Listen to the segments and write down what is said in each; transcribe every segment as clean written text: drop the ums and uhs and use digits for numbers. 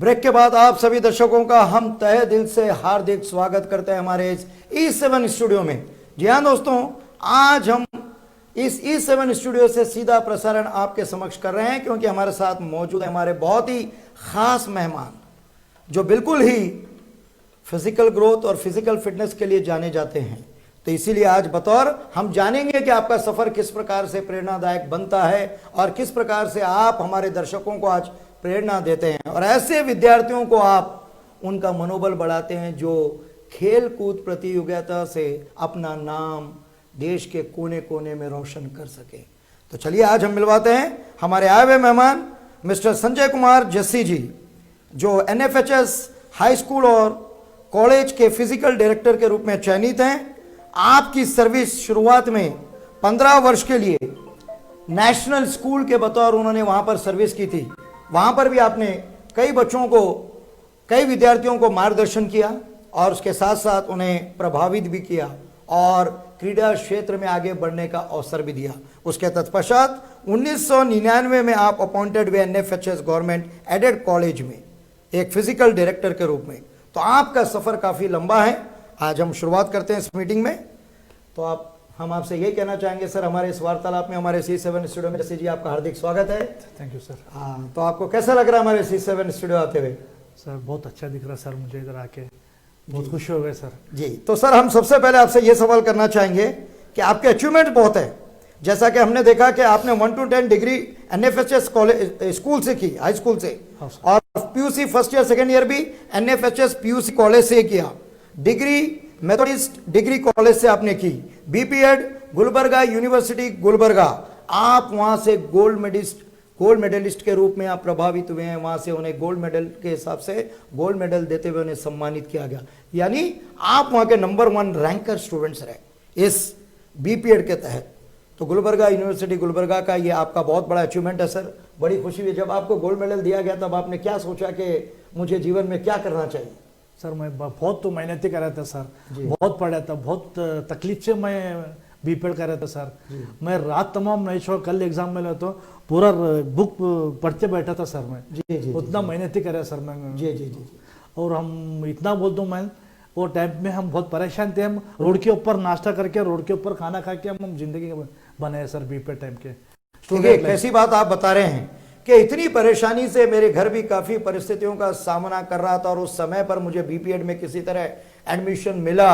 Break के बाद आप सभी दर्शकों का हम तहे दिल से हार्दिक स्वागत करते हैं हमारे इस E7 स्टूडियो में। जी हाँ दोस्तों, आज हम इस E7 स्टूडियो से सीधा प्रसारण आपके समक्ष कर रहे हैं, क्योंकि हमारे साथ मौजूद है हमारे बहुत ही खास मेहमान जो बिल्कुल ही फिजिकल ग्रोथ और फिजिकल फिटनेस के लिए जाने जाते हैं। तो इसीलिए आज बतौर हम जानेंगे कि आपका सफर किस प्रकार से प्रेरणादायक बनता है और किस प्रकार से आप हमारे दर्शकों को आज प्रेरणा देते हैं और ऐसे विद्यार्थियों को आप उनका मनोबल बढ़ाते हैं जो खेल कूद प्रतियोगिता से अपना नाम देश के कोने कोने में रोशन कर सके। तो चलिए आज हम मिलवाते हैं हमारे आए हुए मेहमान मिस्टर संजय कुमार जस्सी जी, जो NFHS हाई स्कूल और कॉलेज के फिजिकल डायरेक्टर के रूप में चयनित हैं। आपकी सर्विस शुरुआत में 15 वर्ष के लिए नेशनल स्कूल के बतौर उन्होंने वहां पर सर्विस की थी। वहां पर भी आपने कई बच्चों को, कई विद्यार्थियों को मार्गदर्शन किया और उसके साथ साथ उन्हें प्रभावित भी किया और क्रीड़ा क्षेत्र में आगे बढ़ने का अवसर भी दिया। उसके तत्पश्चात 1999 में आप अपॉइंटेड हुए NFHS गवर्नमेंट एडेड कॉलेज में एक फिजिकल डायरेक्टर के रूप में। तो आपका सफर काफी लंबा है। आज हम शुरुआत करते हैं इस मीटिंग में। तो हम आपसे यही कहना चाहेंगे सर, हमारे इस वार्तालाप में हमारे C7 स्टूडियो में जैसे जी आपका हार्दिक स्वागत है। Thank you sir. हाँ, तो आपको कैसा लग रहा है हमारे C7 स्टूडियो आते हुए? सर बहुत अच्छा दिख रहा है सर, मुझे इधर आके बहुत खुश हो गए सर। जी, तो सर हम सबसे पहले आपसे ये सवाल करना चाहेंगे कि आपके अचीवमेंट बहुत है। जैसा कि हमने देखा कि आपने 1 to 10 degree NFHS college school से की, हाई स्कूल से, और PUC first year second year भी NFHS PUC कॉलेज से किया। डिग्री मेथोडिस्ट डिग्री कॉलेज से आपने की। BPEd गुलबर्गा यूनिवर्सिटी गुलबर्गा, आप वहां से गोल्ड मेडलिस्ट के रूप में आप प्रभावित हुए हैं। वहां से उन्हें गोल्ड मेडल के हिसाब से गोल्ड मेडल देते हुए उन्हें सम्मानित किया गया, यानी आप वहां के नंबर 1 रैंकर स्टूडेंट्स रहे इस BPEd के तहत। तो गुलबर्गा यूनिवर्सिटी गुलबर्गा का ये आपका बहुत बड़ा अचीवमेंट है सर। बड़ी खुशी हुई जब आपको गोल्ड मेडल दिया गया, तब आपने क्या सोचा कि मुझे जीवन में क्या करना चाहिए? सर मैं बहुत तो मेहनत ही कर रहा था सर, बहुत पढ़ा था, बहुत तकलीफ से मैं BPEd कर रहा था सर। मैं रात तमाम नहीं छोड़, कल एग्जाम में ले तो पूरा बुक पढ़ते बैठा था सर मैं। जी उतना मेहनत ही कर सर मैं। जी। और हम इतना बोल दूं, मैं वो टाइम में हम बहुत परेशान थे। हम रोड के ऊपर नाश्ता करके, रोड के ऊपर खाना खा के हम जिंदगी बनाए सर BPEd टाइम के। कैसी बात आप बता रहे हैं कि इतनी परेशानी से मेरे घर भी काफी परिस्थितियों का सामना कर रहा था और उस समय पर मुझे BPEd में किसी तरह एडमिशन मिला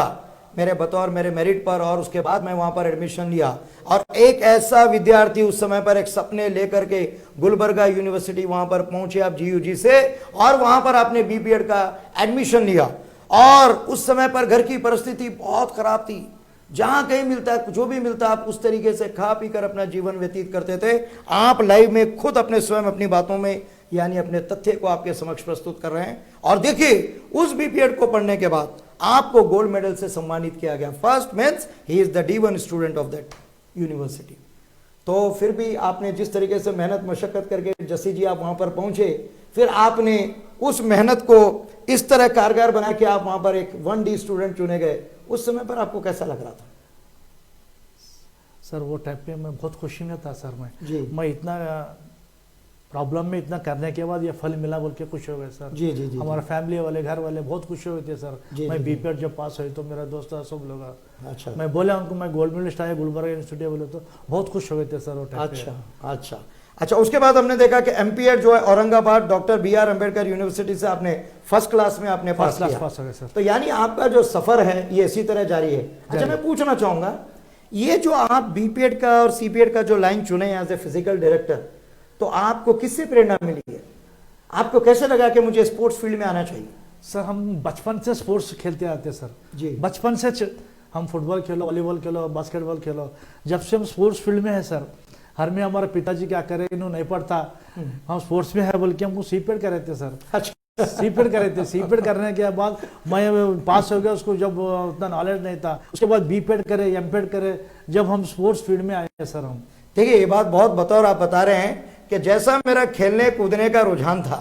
मेरे बतौर मेरे मेरिट पर, और उसके बाद मैं वहां पर एडमिशन लिया। और एक ऐसा विद्यार्थी उस समय पर एक सपने लेकर के गुलबर्गा यूनिवर्सिटी वहां पर पहुंचे आप GUG से, और वहां पर आपने BPEd का एडमिशन लिया। और उस समय पर घर की परिस्थिति बहुत खराब थी, जहां कहीं मिलता है जो भी मिलता आप उस तरीके से खा पी कर अपना जीवन व्यतीत करते थे। आप लाइव में खुद अपने स्वयं अपनी बातों में यानी अपने तथ्य को आपके समक्ष प्रस्तुत कर रहे हैं। और देखिए, उस BPEd को पढ़ने के बाद आपको गोल्ड मेडल से सम्मानित किया गया। First means he is the D1 student of that university. तो फिर भी आपने जिस तरीके से मेहनत मशक्कत करके जस्सी जी आप वहां पर पहुंचे, फिर आपने उस मेहनत को इस तरह कारगर बना कि आप वहां पर एक 1D स्टूडेंट चुने गए। उस समय पर आपको कैसा लग रहा था? सर वो टाइम पे मैं बहुत खुशी में था सर। मैं इतना प्रॉब्लम में इतना करने के बाद ये फल मिला बोल के खुश हो गए सर। जी। हमारा फैमिली वाले, घर वाले बहुत खुश हुए थे सर। मैं BPEd जब पास हुई तो मेरा दोस्त सब लोग, अच्छा, मैं बोला उनको मैं गोल्ड मेडलिस्ट आया गुलबर्गा यूनिवर्सिटी, बोले तो बहुत खुश हो गए थे सर वो टाइम। अच्छा, उसके बाद हमने देखा कि MPEd जो है Aurangabad doctor BR Ambedkar university से आपने फर्स्ट क्लास में आपने पास किया। पास हो गए सर। तो यानी आपका जो सफर है ये इसी तरह जारी है। अच्छा, मैं पूछना चाहूंगा, ये जो आप BPEd का और CPEd का जो लाइन चुने एज ए फिजिकल डायरेक्टर, तो आपको किससे प्रेरणा मिली है? आपको कैसे लगा कि मुझे स्पोर्ट्स फील्ड में आना चाहिए? सर हम बचपन से स्पोर्ट्स खेलते आते सर जी। बचपन से हम फुटबॉल खेलो, वॉलीबॉल खेलो, बास्केटबॉल खेलो। जब से हम स्पोर्ट्स फील्ड में है सर, हर में हमारे पिताजी क्या करे, इन्होंने नहीं पढ़ता, हम स्पोर्ट्स में है बोल के हमको CPEd कर रहे थे सर। अच्छा, CPEड कर रहे थे। CPEड करने के बाद मैं पास हो गया, उसको जब उतना नॉलेज नहीं था। उसके बाद BPEd करे, MPEd करे, जब हम स्पोर्ट्स फील्ड में आए सर हम। देखिए, ये बात बहुत बतौर आप बता रहे हैं कि जैसा मेरा खेलने कूदने का रुझान था,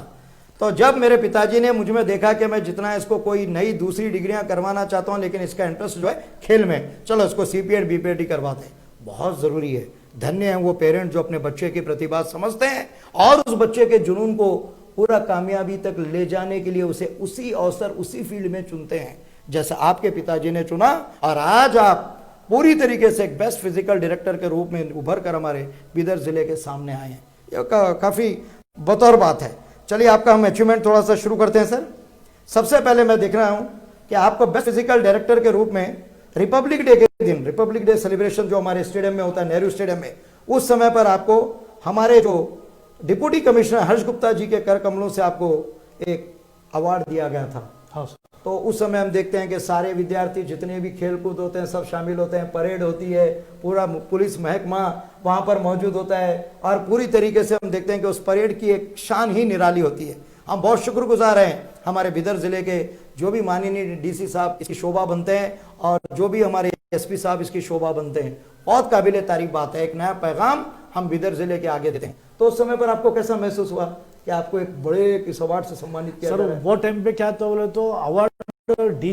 तो जब मेरे पिताजी ने मुझ में देखा कि मैं जितना इसको कोई नई दूसरी डिग्रियां करवाना चाहता हूं, लेकिन इसका इंटरेस्ट जो है खेल में, चलो इसको CPEd BPEd ही करवाते, बहुत जरूरी है। धन्य है वो पेरेंट जो अपने बच्चे की प्रतिभा समझते हैं और उस बच्चे के जुनून को पूरा कामयाबी तक ले जाने के लिए उसे उसी अवसर उसी फील्ड में चुनते हैं जैसे आपके पिताजी ने चुना, और आज आप पूरी तरीके से एक बेस्ट फिजिकल डायरेक्टर के रूप में उभर कर हमारे बीदर जिले के सामने आए हैं। ये काफ़ी बतौर बात है। चलिए आपका हम अचीवमेंट थोड़ा सा शुरू करते हैं सर। सबसे पहले मैं देख रहा हूँ कि आपको बेस्ट फिजिकल डायरेक्टर के रूप में रिपब्लिक डे के दिन, रिपब्लिक डे सेलिब्रेशन जो हमारे स्टेडियम में होता है, नेहरू स्टेडियम में, उस समय पर आपको हमारे जो डिप्टी कमिश्नर हर्ष गुप्ता जी के कर कमलों से आपको एक अवार्ड दिया गया था। हाँ सर। तो उस समय हम देखते हैं कि सारे विद्यार्थी जितने भी खेल कूद होते हैं सब शामिल होते हैं, परेड होती है, पूरा पुलिस महकमा वहाँ पर मौजूद होता है, और पूरी तरीके से हम देखते हैं कि उस परेड की एक शान ही निराली होती है। हम बहुत शुक्रगुजार हैं हमारे बिदर जिले के जो भी माननीय डीसी साहब इसकी शोभा बनते हैं और जो भी हमारे एसपी साहब इसकी शोभा बनते हैं। बहुत काबिल तारीफ बात है, एक नया पैगाम हम बिदर जिले के आगे देते हैं। तो उस समय पर आपको कैसा महसूस हुआ कि आपको एक बड़े इस अवार्ड से सम्मानित किया सर? वो टाइम पे क्या था बोले तो अवार्ड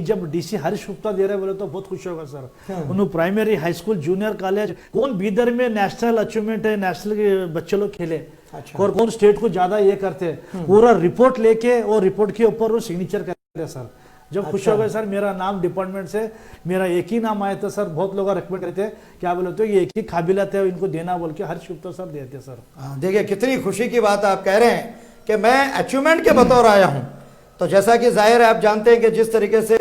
जब डीसी हरीश गुप्ता दे रहे बोले तो बहुत खुश होगा सर। उन्होंने primary, high school, junior college, कौन बीदर में नेशनल अचीवमेंट है, नेशनल के बच्चे लोग खेले, अच्छा। और कौन स्टेट को ज्यादा ये करते, पूरा रिपोर्ट लेके और रिपोर्ट के ऊपर वो सिग्नेचर करे सर। जब खुश हो गए सर, मेरा नाम डिपार्टमेंट से मेरा एक ही नाम आया था सर। बहुत लोग रिकमेंड करते हैं, क्या बोले तो ये एक ही काबिलियत है इनको देना बोल के हरीश गुप्ता सर देते सर। देखिए कितनी खुशी की बात आप कह रहे हैं कि मैं अचीवमेंट के बतौर आया हूं। तो जैसा कि जाहिर है आप जानते हैं कि जिस तरीके से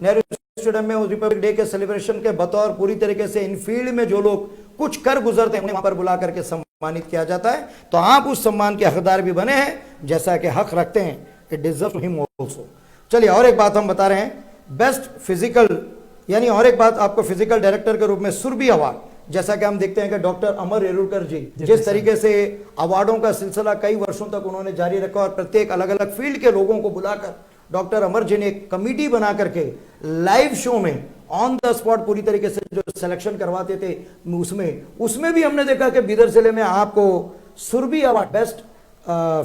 नेहरू स्टेडियम में उस रिपब्लिक डे के सेलिब्रेशन के बतौर पूरी तरीके से इन फील्ड में जो लोग कुछ कर गुजरते हैं उन्हें वहां पर बुला करके सम्मानित किया जाता है। तो आप उस सम्मान के हकदार भी बने हैं, जैसा कि हक रखते हैं। It deserve him also. चलिए और एक बात हम बता रहे हैं, बेस्ट फिजिकल यानी और एक बात आपको फिजिकल डायरेक्टर के रूप में सुरभि अवार्ड, जैसा कि हम देखते हैं कि डॉक्टर अमर येरुलकर जी जिस तरीके से अवार्डों का सिलसिला कई वर्षों तक उन्होंने जारी रखा और प्रत्येक अलग अलग फील्ड के लोगों को बुलाकर डॉक्टर अमर जी ने एक कमेटी बना करके लाइव शो में ऑन द स्पॉट पूरी तरीके से जो सिलेक्शन करवाते थे, उसमें भी हमने देखा कि बिदर जिले में आपको Surabhi award best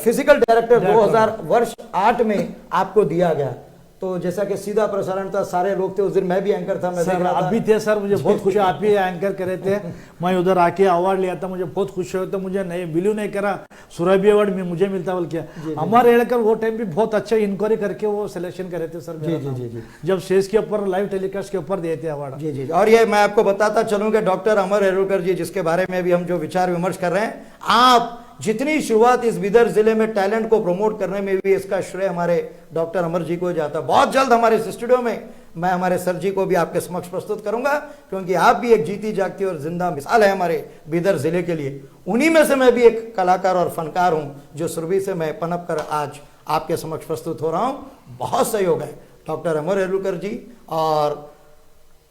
physical director 2008 में आपको दिया गया। तो जैसा कि सीधा प्रसारण था, सारे लोग थे उस दिन, मैं भी एंकर था, मैं देख रहा था। आप भी थे सर, मुझे बहुत खुशी, आप ही एंकर करे थे। मैं उधर आके अवार्ड लिया था, मुझे बहुत खुशी हुई। तो मुझे नहीं बिलीव नहीं करा सुरभि अवार्ड में मुझे मिलता बोल के। हमारे येड़कर वो टाइम भी बहुत अच्छा इंक्वायरी करके वो सिलेक्शन करे थे सर। जी, जब स्टेज के ऊपर लाइव टेलीकास्ट के ऊपर दिए थे अवार्ड। जी। और ये मैं आपको बताता चलूं कि डॉक्टर अमर येरुलकर जी जिसके बारे में भी हम जो विचार विमर्श कर रहे हैं, आप जितनी शुरुआत इस बिदर जिले में टैलेंट को प्रमोट करने में भी इसका श्रेय हमारे डॉक्टर अमर जी को जाता है। बहुत जल्द हमारे स्टूडियो में मैं हमारे सर जी को भी आपके समक्ष प्रस्तुत करूंगा, क्योंकि आप भी एक जीती जागती और जिंदा मिसाल है हमारे बिदर जिले के लिए। उन्हीं में से मैं भी एक कलाकार और फनकार हूं जो सुरभि से मैं पनप कर आज आपके समक्ष प्रस्तुत हो रहा हूं। बहुत सहयोग है डॉक्टर अमर येरुलकर जी और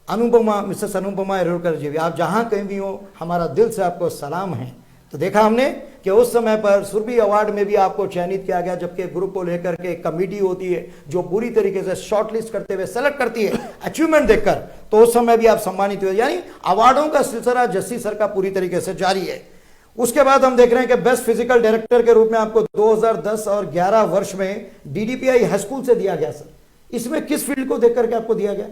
मिसेस अनुपमा येरुलकर जी भी। आप जहां कहीं भी हो, हमारा दिल से आपको सलाम है। तो देखा हमने कि उस समय पर सुरभि अवार्ड में भी आपको चयनित किया गया, जबकि ग्रुप को लेकर के एक कमेटी होती है जो पूरी तरीके से शॉर्टलिस्ट करते हुए सेलेक्ट करती है अचीवमेंट देखकर। तो उस समय भी आप सम्मानित हुए, यानी अवार्डों का सिलसिला जस्सी सर का पूरी तरीके से जारी है। उसके बाद हम देख रहे हैं कि बेस्ट फिजिकल डायरेक्टर के रूप में आपको 2010 और 11 वर्ष में डीडीपीआई हाई स्कूल से दिया गया सर। इसमें किस फील्ड को देख करके आपको दिया गया?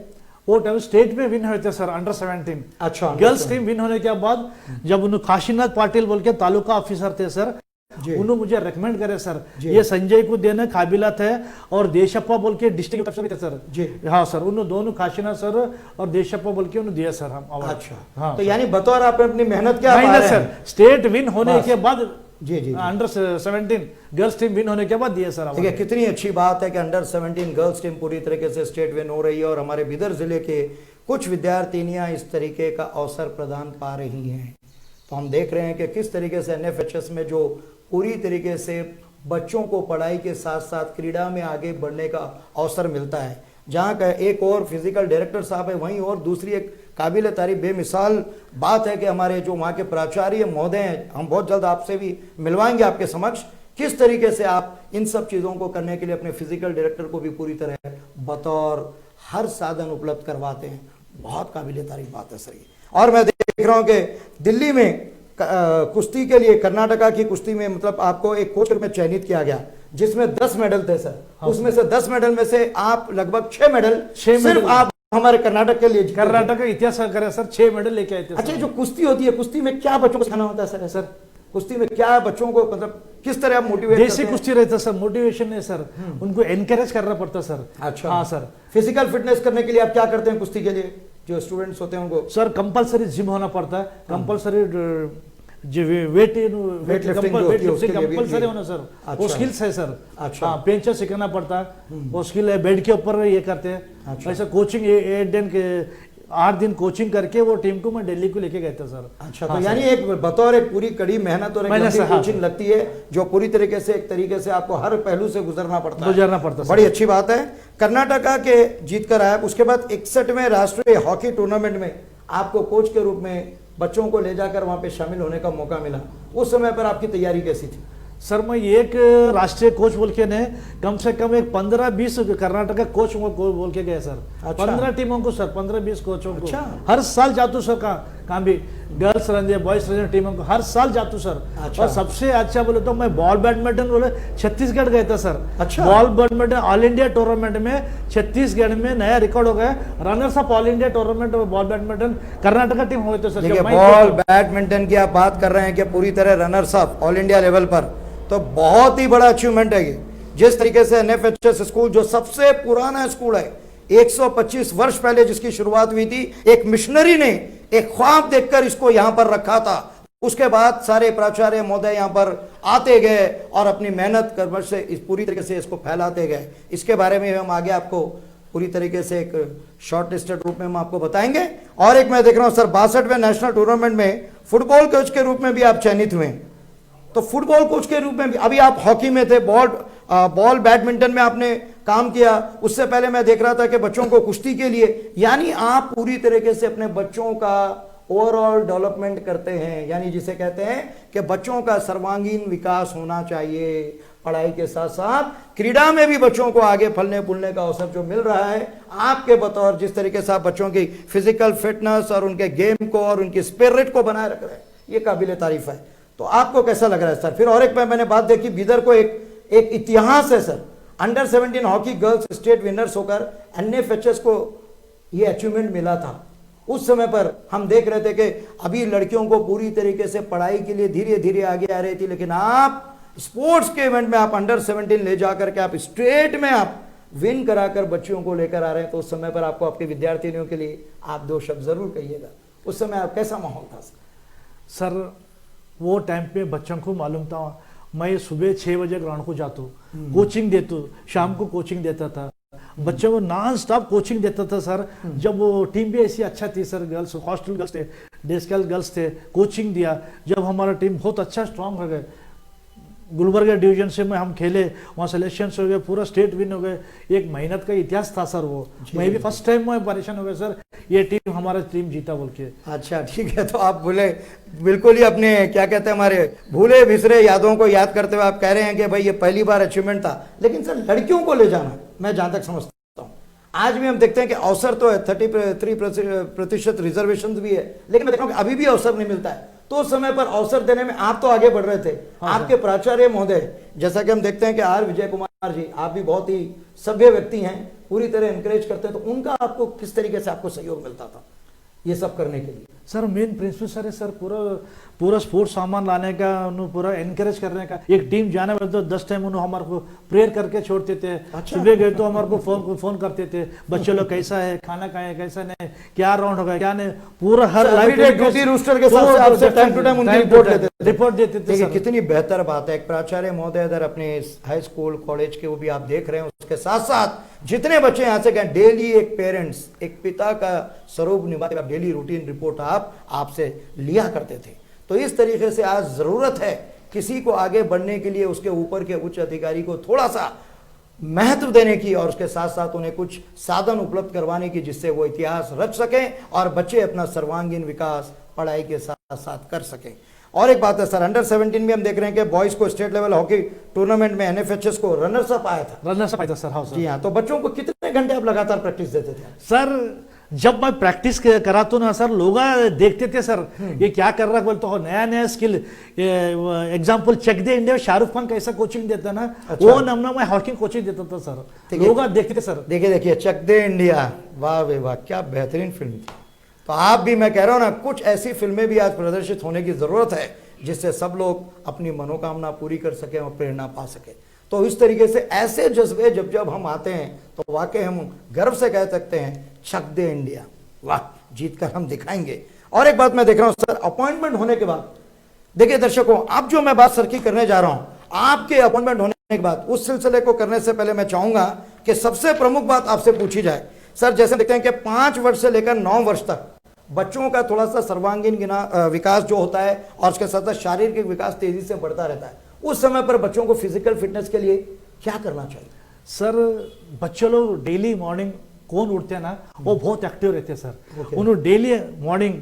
वो टाइम स्टेट में विन हुए थे सर, अंडर 17। अच्छा, गर्ल्स टीम विन होने के बाद जब उन्होंने काशीनाथ पाटिल बोल के तालुका ऑफिसर थे सर, उन्होंने मुझे रेकमेंड करे सर ये संजय को देने काबिलियत है, और देशप्पा बोल के डिस्ट्रिक्ट अफसर थे सर जी। हाँ सर, उन्होंने दोनों काशीनाथ सर और देशप्पा बोल के उन्होंने दिया सर हम अवार्ड। अच्छा, हाँ, तो यानी बतौर आपने अपनी मेहनत क्या नहीं सर, स्टेट विन होने के बाद जी अंडर 17 गर्ल्स टीम विन होने के बाद दिए सर। देखिए कितनी अच्छी बात है कि अंडर 17 गर्ल्स टीम पूरी तरीके से स्टेट विन हो रही है और हमारे बिदर जिले के कुछ विद्यार्थिनियां इस तरीके का अवसर प्रदान पा रही हैं। तो हम देख रहे हैं कि किस तरीके से एनएफएचएस में जो पूरी तरीके से बच्चों को पढ़ाई के साथ साथ क्रीड़ा में आगे बढ़ने का अवसर मिलता है। जहाँ का एक और फिजिकल डायरेक्टर साहब है, वहीं और दूसरी एक काबिल तारीफ बेमिसाल बात है कि हमारे जो वहाँ के प्राचार्य महोदय हैं, हम बहुत जल्द आपसे भी मिलवाएंगे आपके समक्ष, किस तरीके से आप इन सब चीज़ों को करने के लिए अपने फिजिकल डायरेक्टर को भी पूरी तरह बतौर हर साधन उपलब्ध करवाते हैं। बहुत काबिल तारीफ बात है सर ये। और मैं देख रहा हूँ कि दिल्ली में कुश्ती के लिए, कर्नाटका की कुश्ती में मतलब आपको एक कोच में चयनित किया गया जिसमें 10 मेडल थे सर। हाँ, उसमें से 10 मेडल में से आप लगभग 6 मेडल सिर्फ आप हमारे कर्नाटक के लिए, कर्नाटक का इतिहास करें सर, 6 मेडल लेके आए थे। अच्छा, जो कुश्ती होती है, कुश्ती में क्या बच्चों को सिखाना होता है सर? कुश्ती में क्या है बच्चों को, मतलब किस तरह आप मोटिवेट देसी कुश्ती रहता सर, मोटिवेशन है सर, उनको एनकरेज करना पड़ता सर। अच्छा, हाँ सर। फिजिकल फिटनेस करने के लिए आप क्या करते हैं कुश्ती के लिए, जो स्टूडेंट्स होते हैं उनको? सर कंपलसरी जिम होना पड़ता है, कंपलसरी जो वेट लिफ्टिंग कंपलसरी होना सर। वो स्किल्स है सर। अच्छा। हाँ, पेंचर सीखना पड़ता है, वो स्किल है, बेड के ऊपर ये करते हैं। अच्छा। ऐसा कोचिंग 8 दिन कोचिंग करके वो टीम को मैं दिल्ली को लेके गया था सर। अच्छा, तो यानी एक बतौर एक पूरी कड़ी मेहनत और एक लंबी कोचिंग लगती है, जो पूरी तरीके से एक तरीके से आपको हर पहलू से गुजरना पड़ता है। बड़ी अच्छी बात है। कर्नाटका के जीत कर आया, उसके बाद 61वें राष्ट्रीय हॉकी टूर्नामेंट में आपको कोच के रूप में बच्चों को ले जाकर वहां पे शामिल होने का मौका मिला। उस समय पर आपकी तैयारी कैसी थी? सर मैं एक राष्ट्रीय कोच बोल के ने कम से कम एक 15-20 कर्नाटक कोच बोल के गए सर। अच्छा। 15 टीमों को सर, 15-20 कोचों को। अच्छा। हर साल जातू सर, कहाँ भी गर्ल्स रंजे बॉयज रंजे टीमों को हर साल जातू सर। अच्छा। और सबसे अच्छा बोले तो मैं बॉल बैडमिंटन बोले छत्तीसगढ़ गया था सर। अच्छा। Ball badminton all India tournament में छत्तीसगढ़ में नया रिकॉर्ड हो गया, runners up all India tournament में बॉल बैडमिंटन कर्नाटक टीम हुए थे सर। देखिए, बॉल बैडमिंटन की आप बात कर रहे हैं कि पूरी तरह runners up all India level पर, तो बहुत ही बड़ा अचीवमेंट है ये। जिस तरीके से एनएफएचएस स्कूल, जो सबसे पुराना स्कूल है, 125 वर्ष पहले जिसकी शुरुआत हुई थी, एक मिशनरी ने एक ख्वाब देखकर इसको यहां पर रखा था। उसके बाद सारे प्राचार्य महोदय यहां पर आते गए और अपनी मेहनत कर से इस पूरी तरीके से इसको फैलाते गए। इसके बारे में हम आगे आपको पूरी तरीके से एक शॉर्ट लिस्टेड रूप में हम आपको बताएंगे। और एक मैं देख रहा हूं सर, 62वें नेशनल टूर्नामेंट में फुटबॉल कोच के रूप में भी आप चयनित हुए। तो फुटबॉल कोच के रूप में भी, अभी आप हॉकी में थे, बॉल बैडमिंटन में आपने काम किया, उससे पहले मैं देख रहा था कि बच्चों को कुश्ती के लिए, यानी आप पूरी तरीके से अपने बच्चों का ओवरऑल डेवलपमेंट करते हैं। यानी जिसे कहते हैं कि बच्चों का सर्वांगीण विकास होना चाहिए। पढ़ाई के साथ साथ क्रीड़ा में भी बच्चों को आगे फलने फूलने का अवसर जो मिल रहा है, आपके बतौर जिस तरीके से आप बच्चों की फिजिकल फिटनेस और उनके गेम को और उनकी स्पिरिट को बनाए रख रहे हैं, ये काबिले तारीफ है। तो आपको कैसा लग रहा है सर? फिर और एक मैंने बात देखी, बीदर को एक इतिहास है sir, under 17 hockey girls state winners होकर एनएफएचएस को ये अचीवमेंट मिला था। उस समय पर हम देख रहे थे कि अभी लड़कियों को पूरी तरीके से पढ़ाई के लिए धीरे धीरे आगे आ रही थी, लेकिन आप स्पोर्ट्स के इवेंट में आप अंडर 17 ले जाकर के आप स्टेट में आप विन कराकर बच्चियों को लेकर आ रहे हैं। तो उस समय पर आपको आपके विद्यार्थियों के लिए आप 2 शब्द जरूर कहिएगा। उस समय आप कैसा माहौल था सर? वो टाइम पे बच्चों को मालूम था, मैं सुबह 6 बजे ग्राउंड को जाता हूँ, कोचिंग देता हूँ, शाम को कोचिंग देता था बच्चों को, नॉन स्टॉप कोचिंग देता था सर। जब वो टीम भी ऐसी अच्छा थी सर, गर्ल्स हॉस्टल गर्ल्स थे, डेस्कल गर्ल्स थे, कोचिंग दिया। जब हमारा टीम बहुत अच्छा स्ट्रांग हो गए, गुलबर्गा डिवीजन से में हम खेले, वहाँ सिलेक्शन हो गए, पूरा स्टेट विन हो गए। एक मेहनत का इतिहास था सर वो। मैं भी फर्स्ट टाइम में परेशान हो गया सर, ये टीम हमारा टीम जीता बोल के। अच्छा, ठीक है। तो आप बोले बिल्कुल ही अपने क्या कहते हैं, हमारे भूले बिसरे यादों को याद करते हुए आप कह रहे हैं कि भाई ये पहली बार अचीवमेंट था। लेकिन सर, लड़कियों को ले जाना, मैं जहां तक समझता हूं, आज भी हम देखते हैं कि अवसर तो है, 33% रिजर्वेशन भी है, लेकिन मैं देख रहा हूं कि अभी भी अवसर नहीं मिलता है। तो उस समय पर अवसर देने में आप तो आगे बढ़ रहे थे। आपके प्राचार्य महोदय, जैसा कि हम देखते हैं कि आर विजय कुमार जी, आप भी बहुत ही सभ्य व्यक्ति हैं, पूरी तरह एनकरेज करते हैं, तो उनका आपको किस तरीके से आपको सहयोग मिलता था ये सब करने के लिए? सर मेन प्रिंसिपल सर है सर, पूरा स्पोर्ट्स सामान लाने का, उन्होंने पूरा एनकरेज करने का। एक टीम जाने में तो 10 टाइम उन्होंने हमारे को प्रेयर करके छोड़ते थे। अच्छा। सुबह गए तो हमारे को फोन करते थे, बच्चे लोग कैसा है, खाना खाए है, कैसा नहीं, क्या राउंड होगा क्या नहीं, पूरा हर ड्यूटी रूस्टर के साथ आपसे टाइम टू टाइम उनकी रिपोर्ट देते थे। कितनी बेहतर बात है। एक प्राचार्य महोदय इधर अपने हाई स्कूल कॉलेज के वो भी आप देख रहे हैं, उसके साथ साथ जितने बच्चे यहाँ से गए, डेली एक पेरेंट्स, एक पिता का स्वरूप निभाते आप डेली रूटीन रिपोर्ट आपसे लिया करते थे। तो इस तरीके से आज जरूरत है किसी को आगे बढ़ने के लिए उसके ऊपर के उच्च अधिकारी को थोड़ा सा महत्व देने की, और उसके साथ साथ उन्हें कुछ साधन उपलब्ध करवाने की, जिससे वो इतिहास रच सकें और बच्चे अपना सर्वांगीण विकास पढ़ाई के साथ साथ कर सकें। और एक बात है सर, अंडर 17 में हम देख रहे हैं कि बॉयज को स्टेट लेवल हॉकी टूर्नामेंट में एनएफएचएस को रनर्स अप आया था सर। हाँ सर। जी हाँ। तो बच्चों को कितने घंटे आप लगातार प्रैक्टिस देते थे सर? जब मैं प्रैक्टिस कराता ना सर, लोग देखते थे सर ये क्या कर रहा है, बोलते हो नया नया स्किल। एग्जांपल चेक दे इंडिया, शाहरुख खान कैसा कोचिंग देता ना, अच्छा। वो नमूना मैं हॉकी कोचिंग देता था सर, लोग देखते थे सर। देखिए चक दे इंडिया, वाह वे वाह, क्या बेहतरीन फिल्म थी। तो आप भी, मैं कह रहा हूं ना, कुछ ऐसी फिल्में भी आज प्रदर्शित होने की जरूरत है जिससे सब लोग अपनी मनोकामना पूरी कर सकें और प्रेरणा पा सकें। तो इस तरीके से ऐसे जज्बे जब जब हम आते हैं तो वाकई हम गर्व से कह सकते हैं छक दे इंडिया, वाह जीत कर हम दिखाएंगे। और एक बात मैं देख रहा हूं सर, अपॉइंटमेंट होने के बाद देखिए दर्शकों, अब जो मैं बात सर की करने जा रहा हूं, आपके अपॉइंटमेंट होने के बाद उस सिलसिले को करने से पहले मैं चाहूंगा कि सबसे प्रमुख बात आपसे पूछी जाए। सर जैसे देखते हैं कि 5 वर्ष से लेकर 9 वर्ष तक बच्चों का थोड़ा सा सर्वांगीण विकास जो होता है और उसके साथ साथ शारीरिक विकास तेजी से बढ़ता रहता है, उस समय पर बच्चों को फिजिकल फिटनेस के लिए क्या करना चाहिए? सर बच्चे लोग डेली मॉर्निंग कौन उठते हैं ना, वो बहुत एक्टिव रहते हैं सर। उन्होंने डेली मॉर्निंग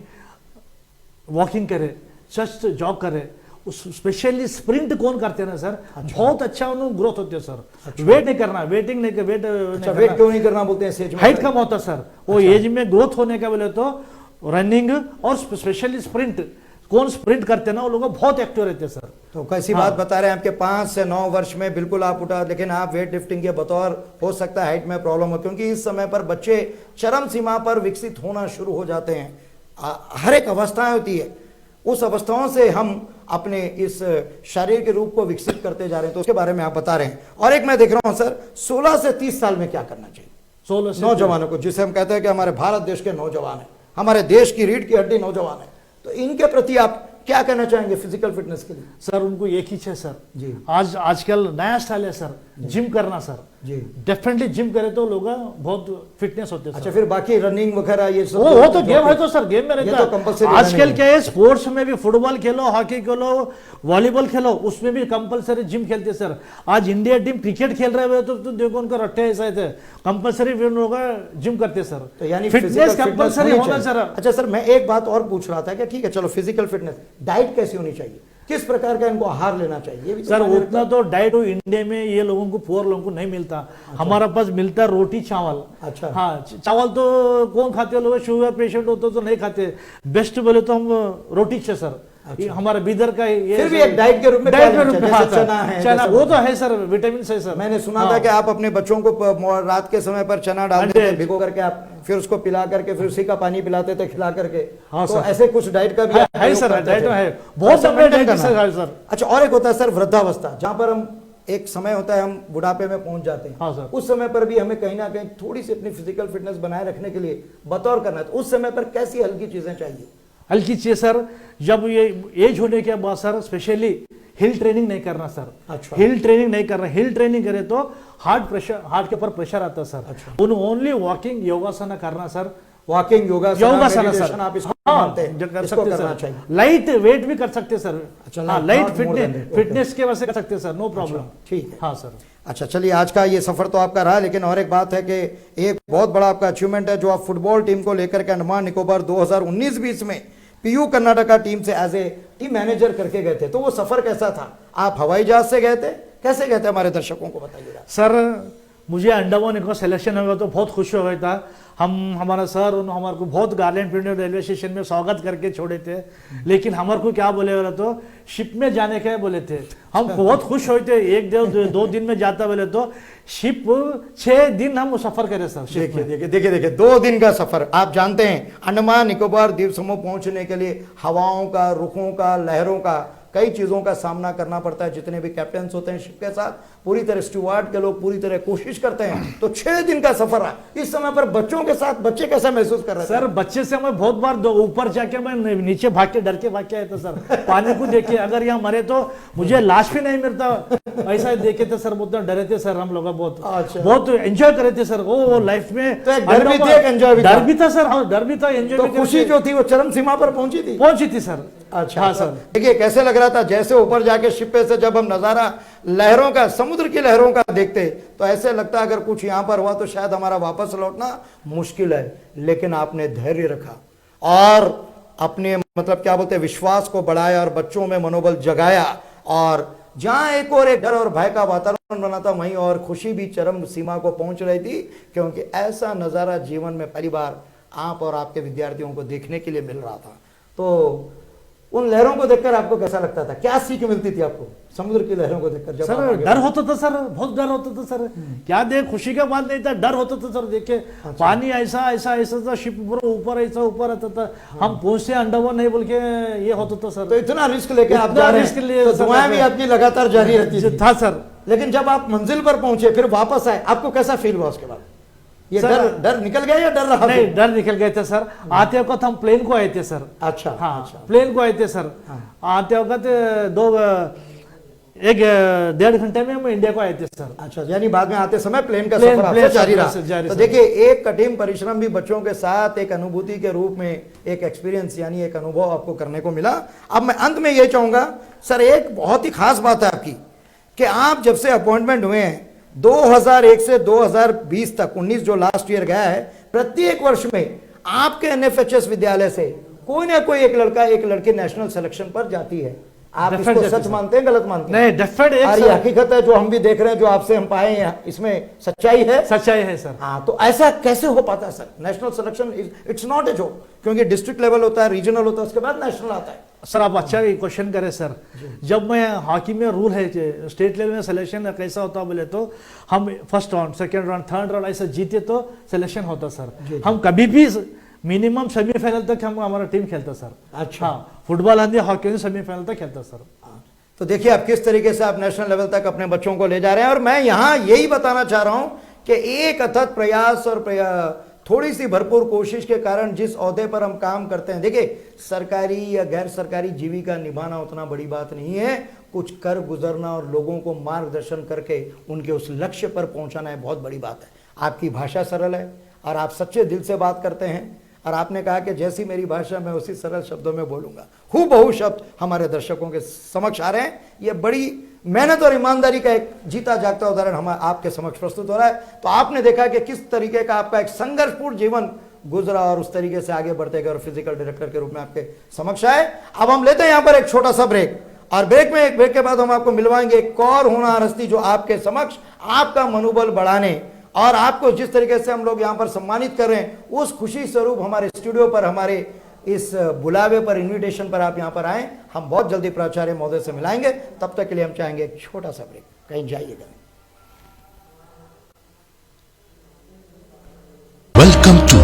वॉकिंग करे, जस्ट जॉग करे, स्पेशली स्प्रिंट कौन करते हैं ना सर, बहुत अच्छा उन्होंने ग्रोथ होते है सर। वेट नहीं करना, वेटिंग नहीं, वेट वेट क्यों नहीं करना बोलते हैं? हाइट कम होता है सर, वो एज में ग्रोथ होने का बोले तो रनिंग और स्पेशली स्प्रिंट कौन स्प्रिंट करते हैं ना, वो लोग बहुत एक्टिव रहते हैं सर। तो कैसी बात बता रहे हैं आपके 5 से 9 वर्ष में बिल्कुल आप उठा, लेकिन आप वेट लिफ्टिंग के बतौर हो सकता है हाइट में प्रॉब्लम हो, क्योंकि इस समय पर बच्चे चरम सीमा पर विकसित होना शुरू हो जाते हैं। हर एक अवस्थाएं होती है, उस अवस्थाओं से हम अपने इस शारीरिक रूप को विकसित करते जा रहे हैं, तो उसके बारे में आप बता रहे हैं। और एक मैं देख रहा हूं सर, 16 से 30 साल में क्या करना चाहिए 16 नौजवानों को, जिसे हम कहते हैं कि हमारे भारत देश के नौजवान है, हमारे देश की रीढ़ की हड्डी नौजवान है, तो इनके प्रति आप क्या कहना चाहेंगे फिजिकल फिटनेस के लिए? सर उनको एक ही है सर जी, आजकल नया स्टाइल है सर, जिम करना सर जी, डेफिनेटली जिम करे तो लोग बहुत फिटनेस होते हैं। अच्छा, फिर बाकी रनिंग वगैरह ये सब वो तो गेम है, तो सर गेम में रहता तो कंपलसरी है। आजकल क्या है, स्पोर्ट्स में भी फुटबॉल खेलो, हॉकी खेलो, वॉलीबॉल खेलो, उसमें भी कंपलसरी जिम खेलते सर। आज इंडिया टीम क्रिकेट खेल रहे हुए तो देखो उनका रट्टे ऐसा थे, कंपलसरी होगा जिम करते सर, तो यानी फिटनेस कंपलसरी होना सर। अच्छा सर, मैं एक बात और पूछ रहा था कि ठीक है चलो फिजिकल फिटनेस, डाइट कैसी होनी चाहिए, किस प्रकार का इनको आहार लेना चाहिए? ये भी सर उतना तो डाइट इंडिया में ये लोगों को, पुअर लोगों को नहीं मिलता। अच्छा। हमारा पास मिलता है रोटी चावल। अच्छा, हाँ चावल तो कौन खाते हैं लोग, शुगर पेशेंट होते तो नहीं खाते, बेस्ट बोले तो हम रोटी है सर। अच्छा। हमारा बीदर का ये फिर भी एक डाइट के रूप में चना है, चना वो तो है सर, विटामिन है सर। मैंने सुना था कि आप अपने बच्चों को रात के समय पर चना डालते थे भिगो करके, आप फिर उसको पिला करके फिर उसी का पानी पिलाते थे खिला करके। हाँ तो ऐसे कुछ डाइट का भी है सर, डाइट है बहुत सर। अच्छा, और एक होता है सर वृद्धावस्था, जहां पर हम एक समय होता है हम बुढ़ापे में पहुंच जाते हैं। हाँ सर। उस समय पर भी हमें कहीं ना कहीं थोड़ी सी अपनी फिजिकल फिटनेस बनाए रखने के लिए बतौर करना है, तो उस समय पर कैसी हल्की चीजें चाहिए? हल्की चीज सर, जब ये एज होने के बाद सर स्पेशली हिल ट्रेनिंग नहीं करना सर। अच्छा। हिल ट्रेनिंग नहीं करना, हिल ट्रेनिंग करे तो हार्ट के ऊपर प्रेशर आता है सर। अच्छा। ओनली वॉकिंग योगासन करना सर, वॉकिंग योगासन सर, आप इसको मानते हैं, इसको करना चाहिए। लाइट वेट भी कर सकते सर। अच्छा, हाँ, लाइट फिटनेस के वजह से कर सकते हैं सर, नो प्रॉब्लम। ठीक है, हाँ सर। अच्छा चलिए, आज का ये सफर तो आपका रहा, लेकिन और एक बात है कि एक बहुत बड़ा आपका अचीवमेंट है जो आप फुटबॉल टीम को लेकर के अंडमान निकोबार 2019-20 में पीयू कर्नाटका टीम से एज ए टीम मैनेजर करके गए थे, तो वो सफर कैसा था? आप हवाई जहाज से गए थे, कैसे गए थे, हमारे दर्शकों को बताइएगा। सर मुझे अंडमान को सिलेक्शन हो गया तो बहुत खुश हो गया था। हमारा सर उन्होंने हमारे को बहुत गार्डन पिंड रेलवे स्टेशन में स्वागत करके छोड़े थे, लेकिन हमारे को क्या बोले बोले तो शिप में जाने का बोले थे। हम बहुत खुश हुए थे, 1-2 दिन में जाता बोले तो शिप 6 दिन हम सफर करे सर। देखिए 2 दिन का सफर, आप जानते हैं अंडमान निकोबार द्वीप समूह पहुंचने के लिए हवाओं का, रुखों का, लहरों का, कई चीजों का सामना करना पड़ता है। जितने भी कैप्टन होते हैं शिप के साथ, पूरी तरह स्टुअर्ड के लोग पूरी तरह कोशिश करते हैं। तो 6 दिन का सफर है। इस समय पर बच्चों के साथ बच्चे कैसा महसूस कर रहे हैं? सर बच्चे से मैं बहुत बार ऊपर जाके मैं नीचे भाग के डर के भाग के आया था सर। पानी को देखे अगर यहाँ मरे तो मुझे लाश भी नहीं मिलता, ऐसा देखे थे सर। बहुत डरे थे सर हम लोग, बहुत एंजॉय करे थे सर वो लाइफ में। डर भी था सर, हाँ डर भी था, एंजॉय भी। खुशी जो थी वो चरम सीमा पर पहुंची थी सर। अच्छा हाँ सर। देखिए कैसे लग रहा था, जैसे ऊपर जाके शिप पे से जब हम नजारा लहरों का, समुद्र की लहरों का देखते तो ऐसे लगता अगर कुछ यहां पर हुआ तो शायद हमारा वापस लौटना मुश्किल है। लेकिन आपने धैर्य रखा और अपने मतलब क्या बोलते हैं विश्वास को बढ़ाया और बच्चों में मनोबल जगाया, और जहां एक और एक डर और भय का वातावरण बना था वहीं और खुशी भी चरम सीमा को पहुंच रही थी, क्योंकि ऐसा नजारा जीवन में पहली बार आप और आपके विद्यार्थियों को देखने के लिए मिल रहा था। तो उन लहरों को देखकर आपको कैसा लगता था, क्या सीख मिलती थी आपको समुद्र की लहरों को देखकर? जब आप सर आगे डर होता था सर, बहुत डर होता था सर। क्या देख, खुशी का बात नहीं था, डर होता था सर। देखिए पानी ऐसा ऐसा ऐसा था, शिप पूरा ऊपर ऐसा ऊपर आता था, हम पहुंचते अंडरवाटर नहीं बोल के ये होता था सर। तो इतना रिस्क लेके आप इतना जा रहे रिस्क हैं, लिए तो सर, दुआएं भी आपकी लगातार जारी रहती थी। था सर। लेकिन जब आप मंजिल पर पहुंचे, फिर वापस आए, आपको कैसा फील हुआ उसके बाद? ये सर, डर डर निकल गया या डर रहा? नहीं, डर निकल गए थे सर। आते वक्त हम प्लेन को आए थे सर। अच्छा, हाँ, अच्छा। प्लेन को आए थे सर। आते वक्त 1-1.5 घंटे में हम इंडिया को आए थे सर। अच्छा, यानी बाद में आते समय प्लेन का प्लेन- सफर प्लेन आपका जारी सफर रहा। से जारी तो सर। देखिए, एक कठिन परिश्रम भी बच्चों के साथ एक अनुभूति के रूप में, एक एक्सपीरियंस यानी एक अनुभव आपको करने को मिला। अब मैं अंत में ये चाहूंगा सर, एक बहुत ही खास बात है आपकी कि आप जब से अपॉइंटमेंट हुए हैं 2001 से 2020 तक, 19 जो लास्ट ईयर गया है, प्रत्येक वर्ष में आपके एनएफएचएस विद्यालय से कोई ना कोई एक लड़का एक लड़की नेशनल सिलेक्शन पर जाती है। आप इसको Definitely, सच sir. मानते हैं, गलत मानते हैं? नहीं, डेफिनेट और ये हकीकत है जो हम भी देख रहे हैं, जो आपसे हम पाए हैं, इसमें सच्चाई है। सच्चाई है सर। हाँ, तो ऐसा कैसे हो पाता है sir? National selection it's not a joke, क्योंकि डिस्ट्रिक्ट लेवल होता है, रीजनल होता है, उसके बाद नेशनल आता है। सर आप अच्छा क्वेश्चन करें सर। जब मैं हॉकी में रूल है कि स्टेट लेवल में सिलेक्शन कैसा होता बोले तो हम first round, second round, third round ऐसा जीते तो सिलेक्शन होता सर। हम कभी भी मिनिमम सेमीफाइनल तक हम हमारा टीम खेलता सर। अच्छा। हाँ, फुटबॉल आंधी हॉकी सेमीफाइनल तक खेलता सर। तो देखिए आप किस तरीके से आप नेशनल लेवल तक अपने बच्चों को ले जा रहे हैं। और मैं यहाँ यही बताना चाह रहा हूं कि एक अथक प्रयास और थोड़ी सी भरपूर कोशिश के कारण जिस ओहदे पर हम काम करते हैं, देखिए सरकारी या गैर सरकारी जीविका निभाना उतना बड़ी बात नहीं है, कुछ कर गुजरना और लोगों को मार्गदर्शन करके उनके उस लक्ष्य पर पहुंचाना है, बहुत बड़ी बात है। आपकी भाषा सरल है और आप सच्चे दिल से बात करते हैं, और आपने कहा कि जैसी मेरी भाषा मैं उसी सरल शब्दों में बोलूंगा। हूबहू शब्द हमारे दर्शकों के समक्ष आ रहे हैं। ये बड़ी मेहनत और ईमानदारी का एक जीता जागता उदाहरण हम आपके समक्ष प्रस्तुत हो रहा है। तो आपने देखा कि किस तरीके का आपका एक संघर्षपूर्ण जीवन गुजरा और उस तरीके से आगे बढ़ते गए और फिजिकल डायरेक्टर के रूप में आपके समक्ष आए। अब हम लेते हैं यहाँ पर एक छोटा सा ब्रेक, और ब्रेक के बाद हम आपको मिलवाएंगे एक और होनहार हस्ती जो आपके समक्ष आपका मनोबल बढ़ाने और आपको जिस तरीके से हम लोग यहाँ पर सम्मानित कर रहे हैं, उस खुशी स्वरूप हमारे स्टूडियो पर, हमारे इस बुलावे पर, इनविटेशन पर आप यहाँ पर आए। हम बहुत जल्दी प्राचार्य महोदय से मिलाएंगे। तब तक के लिए हम चाहेंगे एक छोटा सा ब्रेक, कहीं जाइएगा। Welcome to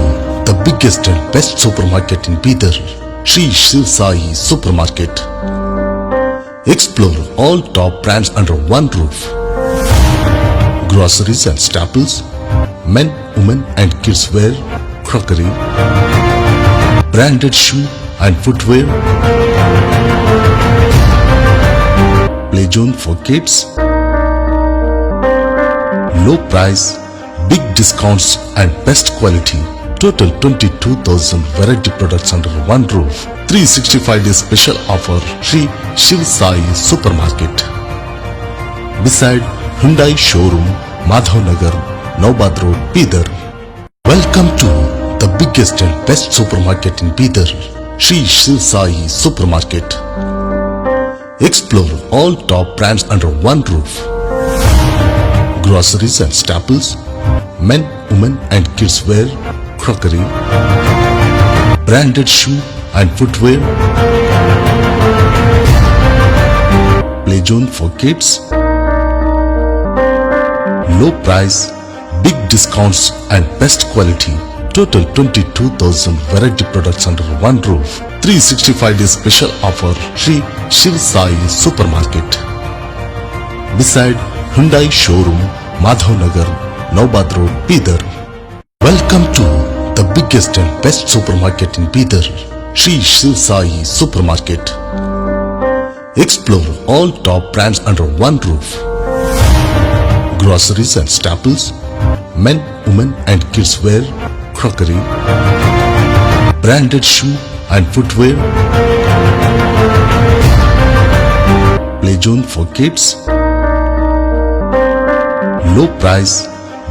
the biggest and best supermarket in Bidar, Sri Shiv Sai Supermarket. Explore all top brands under one roof. Groceries and staples, men, women and kids wear, crockery, branded shoe and footwear, play zone for kids, low price, big discounts and best quality. Total 22,000 variety products under one roof. 365 days special offer. Sri Shiv Sai Supermarket. Beside Hyundai Showroom, Madhavnagar, Naubad Road, Bidar. Welcome to the biggest and best supermarket in Bidar, Sri Shiv Sai Supermarket. Explore all top brands under one roof. Groceries and staples, men, women and kids wear, crockery, branded shoe and footwear, play zone for kids, low price, big discounts and best quality. Total 22,000 variety products under one roof. 365 days special offer. Sri Shiv Sai Supermarket. Beside Hyundai Showroom, Madhavnagar, Naubad Road, Bidar. Welcome to the biggest and best supermarket in Bidar, Sri Shiv Sai Supermarket. Explore all top brands under one roof. Groceries and staples, men, women and kids wear, crockery, branded shoe and footwear, play zone for kids, low price,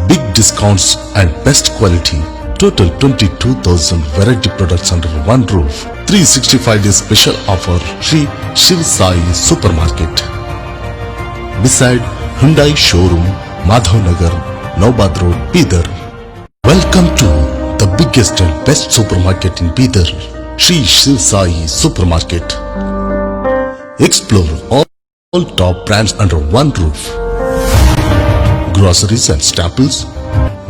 big discounts and best quality. Total 22,000 variety products under one roof. 365 days special offer. Sri Shiv Sai Supermarket. Beside Hyundai Showroom, Madhavnagar, Naubad Road, Bidar. Welcome to the biggest and best supermarket in Bidar, Sri Shiv Sai Supermarket. Explore all top brands under one roof. Groceries and staples,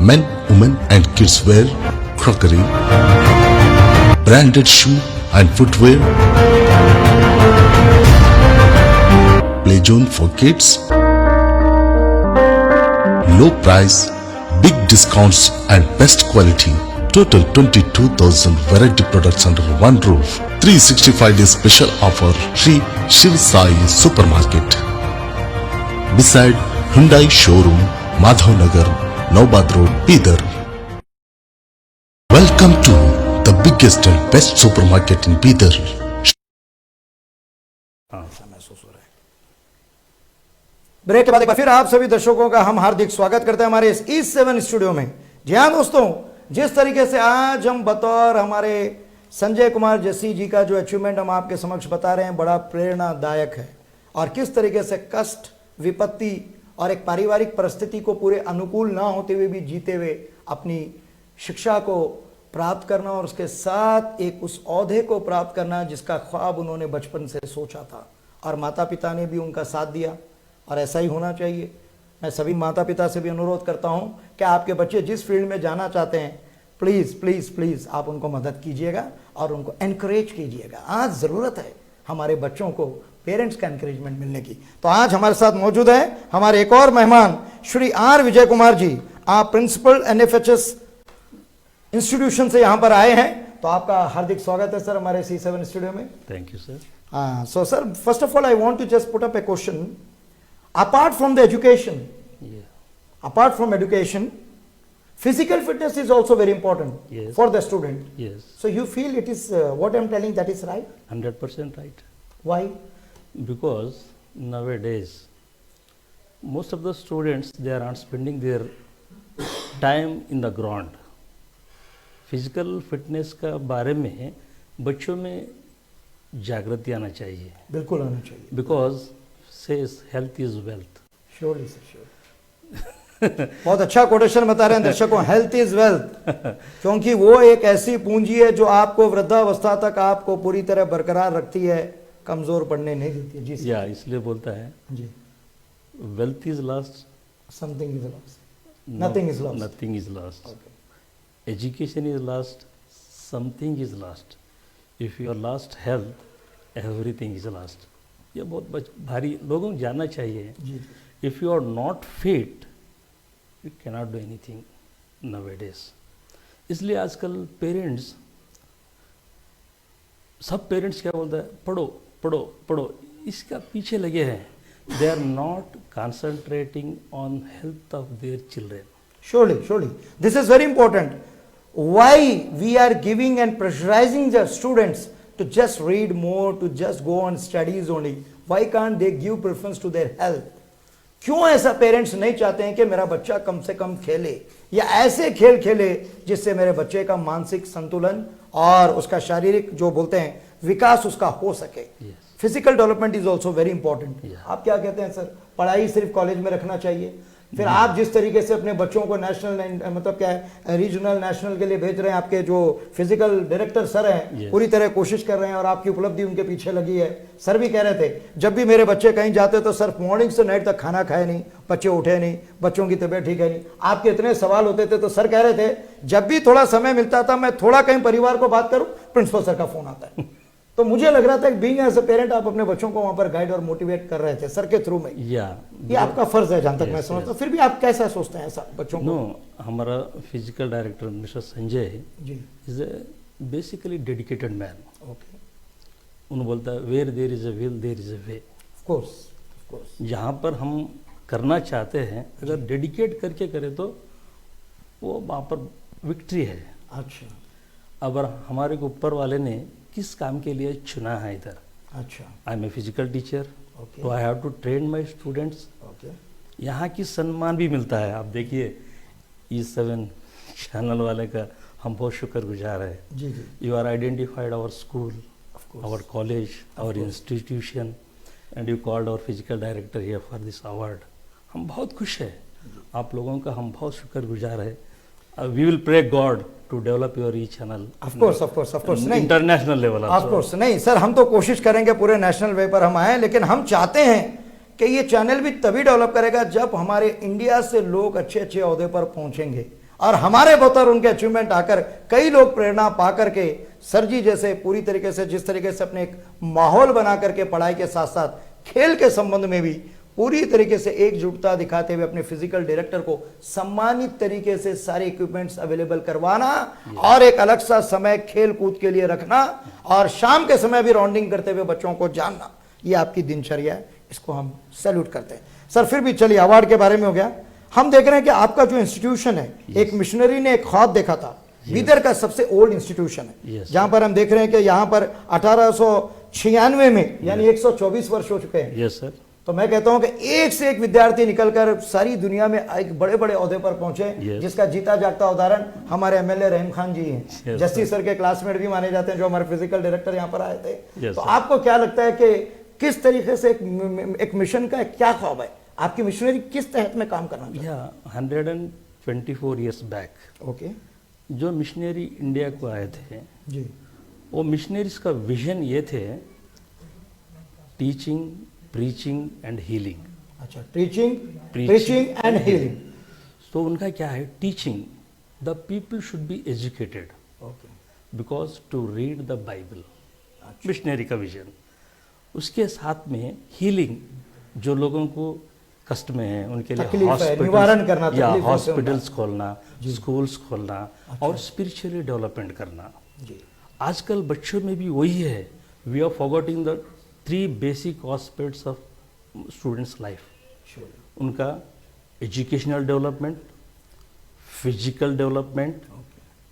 men, women and kids wear, crockery, branded shoe and footwear, play zone for kids, low price, big discounts and best quality. Total 22,000 variety products under one roof. 365 days special offer. Sri Shiv Sai Supermarket. Beside Hyundai Showroom, Madhav Nagar, Naubad Road, Bidar. Welcome to the biggest and best supermarket in Bidar. Break के बाद एक बार फिर आप सभी दर्शकों का हम हार्दिक स्वागत करते हैं हमारे इस E7 स्टूडियो में। जी हाँ दोस्तों, जिस तरीके से आज हम बतौर हमारे संजय कुमार जस्सी जी का जो अचीवमेंट हम आपके समक्ष बता रहे हैं, बड़ा प्रेरणादायक है। और किस तरीके से कष्ट, विपत्ति और एक पारिवारिक परिस्थिति को पूरे अनुकूल ना होते हुए भी जीते हुए अपनी शिक्षा को प्राप्त करना और उसके साथ एक उस औहदे को प्राप्त करना जिसका ख्वाब उन्होंने बचपन से सोचा था, और माता पिता ने भी उनका साथ दिया, और ऐसा ही होना चाहिए। मैं सभी माता पिता से भी अनुरोध करता हूं कि आपके बच्चे जिस फील्ड में जाना चाहते हैं, प्लीज़ प्लीज़ प्लीज़ आप उनको मदद कीजिएगा और उनको एनकरेज कीजिएगा। आज ज़रूरत है हमारे बच्चों को पेरेंट्स का एनकरेजमेंट मिलने की। तो आज हमारे साथ मौजूद है हमारे एक और मेहमान श्री आर विजय कुमार जी। आप प्रिंसिपल NFHS इंस्टीट्यूशन से यहाँ पर आए हैं, तो आपका हार्दिक स्वागत है सर हमारे C7 स्टूडियो में। Thank you, sir. So sir, first of all I want to just put up a question. Apart from the education, Yeah. apart from education, physical fitness is also very important Yes. for the student. Yes. So you feel it is what I'm telling that is right? 100% right. Why? Because nowadays, most of the students, they are not spending their time in the ground. Physical fitness का बारे में बच्चों में जागृति आना चाहिए, बिल्कुल आना चाहिए। Because says health is wealth. Surely sir, sure. बहुत अच्छा कोटेशन बता रहे हैं दर्शकों, हेल्थ इज वेल्थ, क्योंकि वो एक ऐसी पूंजी है जो आपको वृद्धावस्था तक आपको पूरी तरह बरकरार रखती है, कमजोर पड़ने नहीं देती है। जी सर। या इसलिए बोलता है जी, wealth is lost, something is lost, nothing is lost, nothing is lost, education is lost, something is lost. If you are lost health, everything is lost. ये बहुत भारी लोगों को जानना चाहिए। जी। If you are not fit, you cannot do anything nowadays. इसलिए आजकल parents, सब पेरेंट्स क्या बोलते हैं, पढ़ो पढ़ो पढ़ो, इसका पीछे लगे हैं। They are not concentrating on health of their children. Surely, surely. This is very important. Why we are giving and pressurizing the students to just read more, to just go on studies only? Why can't they give preference to their health? क्यों ऐसा parents नहीं चाहते हैं कि मेरा बच्चा कम से कम खेले या ऐसे खेल खेले जिससे मेरे बच्चे का मानसिक संतुलन और उसका शारीरिक जो बोलते हैं विकास उसका हो सके। Physical development is also very important. आप क्या कहते हैं सर, पढ़ाई सिर्फ कॉलेज में रखना चाहिए? फिर आप जिस तरीके से अपने बच्चों को नेशनल मतलब क्या है रीजनल नेशनल के लिए भेज रहे हैं, आपके जो फिजिकल डायरेक्टर सर हैं पूरी तरह कोशिश कर रहे हैं और आपकी उपलब्धि उनके पीछे लगी है। सर भी कह रहे थे जब भी मेरे बच्चे कहीं जाते तो सर मॉर्निंग से नाइट तक खाना खाए नहीं, बच्चे उठे नहीं, बच्चों की तबीयत ठीक है नहीं। आपके इतने सवाल होते थे तो सर कह रहे थे जब भी थोड़ा समय मिलता था मैं थोड़ा कहीं परिवार को बात करूं, प्रिंसिपल सर का फोन आता है। तो मुझे लग रहा था कि बीइंग एज अ पेरेंट आप अपने बच्चों को वहां पर गाइड और मोटिवेट कर रहे थे सर के थ्रू में। ये आपका फर्ज है जहां तक मैं समझता हूं। फिर भी आप कैसा सोचते हैं ऐसा बच्चों को? नो, हमारा physical director mister Sanjay ji is a basically dedicated man. Okay, उन्होंने बोलता है where there is a will there is a way. Of course जहाँ पर हम करना चाहते हैं अगर डेडिकेट करके करें तो वो वहाँ पर विक्ट्री है। अच्छा अगर हमारे को ऊपर वाले ने किस काम के लिए चुना है इधर, अच्छा I am a physical teacher, okay तो I have to train my students. Okay, यहाँ की सम्मान भी मिलता है। आप देखिए E7 चैनल वाले का हम बहुत शुक्रगुजार है। जी जी, you are identified our school, of course, our college, our institution, and you called our physical director here for this award. हम बहुत खुश हैं, आप लोगों का हम बहुत शुक्रगुजार है। we will pray God to develop your e-channel. Of course नहीं, International level of also. Course नहीं सर, हम तो कोशिश करेंगे पूरे नेशनल वे पर हम आए, लेकिन हम चाहते हैं कि ये चैनल भी तभी डेवलप करेगा जब हमारे इंडिया से लोग अच्छे अच्छे ओहदे पर पहुंचेंगे और हमारे बतौर उनके अचीवमेंट आकर कई लोग प्रेरणा पा करके सर जी जैसे पूरी तरीके से जिस तरीके से अपने एक माहौल बना करके पढ़ाई के साथ साथ खेल के संबंध में भी पूरी तरीके से एकजुटता दिखाते हुए अपने फिजिकल डायरेक्टर को सम्मानित तरीके से सारे इक्विपमेंट्स अवेलेबल करवाना और एक अलग सा समय खेल कूद के लिए रखना और शाम के समय भी राउंडिंग करते हुए बच्चों को जानना, ये आपकी दिनचर्या है, इसको हम सैल्यूट करते हैं सर। फिर भी चलिए, अवार्ड के बारे में हो गया, हम देख रहे हैं कि आपका जो इंस्टीट्यूशन है, एक मिशनरी ने एक ख्वाब देखा था, बीदर का सबसे ओल्ड इंस्टीट्यूशन है, जहां पर हम देख रहे हैं कि यहां पर 1896 में यानी 124 वर्ष हो चुके हैं। Yes, sir. तो मैं कहता हूं कि एक से एक विद्यार्थी निकलकर सारी दुनिया में एक बड़े बड़े ओहदे पर पहुंचे, Yes. जिसका जीता जागता उदाहरण हमारे एमएलए रहीम खान जी हैं, Yes, जस्टिस सर के क्लासमेट भी माने जाते हैं, जो हमारे फिजिकल डायरेक्टर यहां पर आए थे। Yes, तो sir. आपको क्या लगता है कि किस तरीके से एक मिशन का क्या ख्वाब है, आपकी मिशनरी किस तहत में काम करना चाहिए? Yeah, 124 years back, ओके जो मिशनरी इंडिया को आए थे, जी, वो मिशनरीज का विजन ये थे, टीचिंग, प्रीचिंग एंड हीलिंग। अच्छा, प्रीचिंग एंड हीलिंग। तो उनका क्या है, teaching, the people should be educated okay, because to read the Bible, missionary का विजन। उसके साथ में हीलिंग, जो लोगों को कष्ट में है उनके लिए तकलीफ है, निवारण करना, या तकलीफ है हॉस्पिटल्स खोलना, स्कूल्स खोलना और स्पिरिचुअली डेवलपमेंट करना। जी, आजकल बच्चों में भी वही है, we are forgetting the 3 basic aspects of students life. Sure, उनका educational development, physical development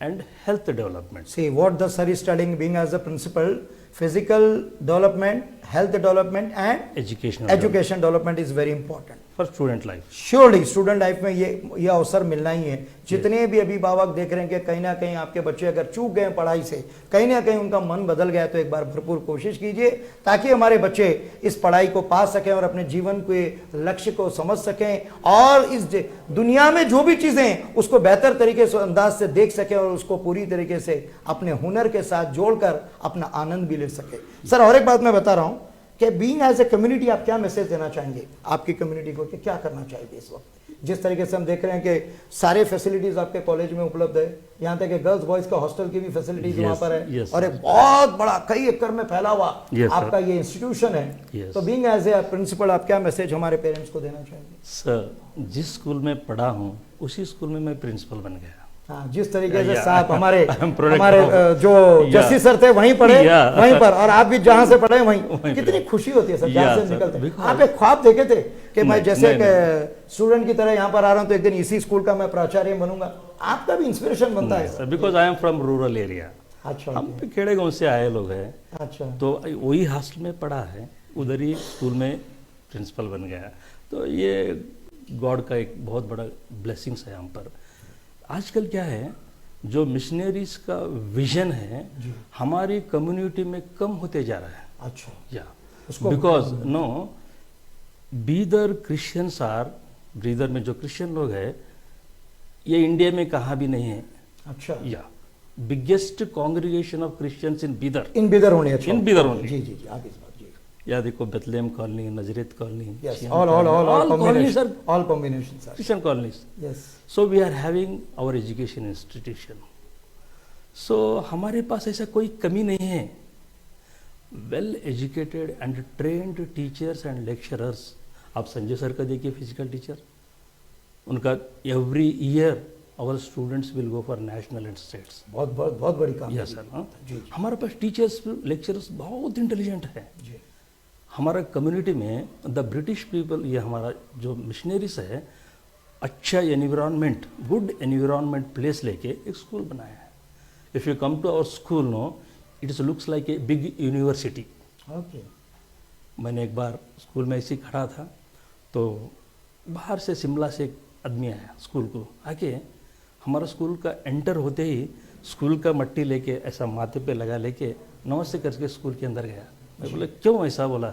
and health development. see what the sir is studying being as a principal, physical development, health development and educational education development is very important. For student life. Surely student life में ये अवसर मिलना ही है। जितने भी अभिभावक देख रहे हैं कि कहीं ना कहीं आपके बच्चे अगर चूक गए पढ़ाई से, कहीं ना कहीं उनका मन बदल गया, तो एक बार भरपूर कोशिश कीजिए ताकि हमारे बच्चे इस पढ़ाई को पा सकें और अपने जीवन के लक्ष्य को समझ सकें और इस दुनिया में जो भी चीजें हैं उसको बेहतर तरीके से अंदाज से देख सकें और उसको पूरी तरीके से अपने हुनर के साथ जोड़कर अपना आनंद भी ले सके। सर, और एक बात मैं बता रहा हूं कि बीइंग एज ए कम्युनिटी आप क्या मैसेज देना चाहेंगे आपकी कम्युनिटी को कि क्या करना चाहिए इस वक्त? जिस तरीके से हम देख रहे हैं कि सारे फैसिलिटीज आपके कॉलेज में उपलब्ध है, यहाँ तक कि गर्ल्स बॉयज का हॉस्टल की भी फैसिलिटीज वहाँ पर है, yes, और एक बहुत बड़ा कई एकड़ में फैला हुआ Yes, आपका ये इंस्टीट्यूशन है। Yes. तो बीइंग एज ए प्रिंसिपल आप क्या मैसेज हमारे पेरेंट्स को देना चाहेंगे? सर, जिस स्कूल में पढ़ा हूँ उसी स्कूल में मैं प्रिंसिपल बन गया। हाँ, जिस तरीके से Yeah. साहब हमारे I'm product हमारे of- जो Yeah. जस्टिस सर थे वहीं पढ़े, Yeah. वहीं पर, और आप भी जहां से पढ़े वहीं, वहीं कितनी पढ़े। खुशी होती है सर जहां Yeah, से sir. निकलते हैं। Because- आप एक ख्वाब देखे थे कि मैं नहीं, जैसे नहीं, स्टूडेंट की तरह यहाँ पर आ रहा हूँ तो एक दिन इसी स्कूल का मैं प्राचार्य बनूंगा, आपका भी इंस्पिरेशन बनता है sir. Because I am from rural area, अच्छा, हम खेड़े गांव से आए लोग हैं, अच्छा, तो वही हॉस्टल में पढ़ा है, उधर ही स्कूल में प्रिंसिपल बन गया। तो ये गॉड का एक बहुत बड़ा ब्लेसिंग्स है हम पर। आजकल क्या है, जो मिशनरीज का विजन है हमारी कम्युनिटी में कम होते जा रहा है। अच्छा, या उसको because no Bidar Christians are, Bidar में जो क्रिश्चियन लोग हैं ये इंडिया में कहाँ भी नहीं है। अच्छा, या बिगेस्ट कांग्रीगेशन ऑफ क्रिश्चियंस इन बीदर, इन बिदर होने, अच्छा, इन बिदर ओनली। जी जी जी, आप इस बात जी, या देखो Bethlehem colony, Nazareth colony, yes, all colonies are combination sir, Christian colonies. Yes, so we are having our education institution. सो हमारे पास ऐसा कोई कमी नहीं है। Well educated and trained teachers and lecturers, आप संजय सर का देखिए, फिजिकल टीचर, उनका every year our students will go for national and states. बहुत बहुत बहुत बड़ी काम यस सर, हाँ, जी, जी, हमारे पास टीचर्स लेक्चरर्स बहुत इंटेलिजेंट है। जी, हमारा कम्युनिटी में द ब्रिटिश पीपल, ये हमारा जो मिशनरीज है, अच्छा एनवायरनमेंट, गुड एनवायरनमेंट प्लेस लेके एक स्कूल बनाया है। If you come to our school no, it is looks like a big university. Okay, मैंने एक बार स्कूल में ऐसे ही खड़ा था तो बाहर से शिमला से एक आदमी आया स्कूल को, आके हमारा स्कूल का एंटर होते ही स्कूल का मट्टी लेके ऐसा माथे पे लगा लेके नमस्ते करके स्कूल के अंदर गया। मैं बोला क्यों ऐसा? बोला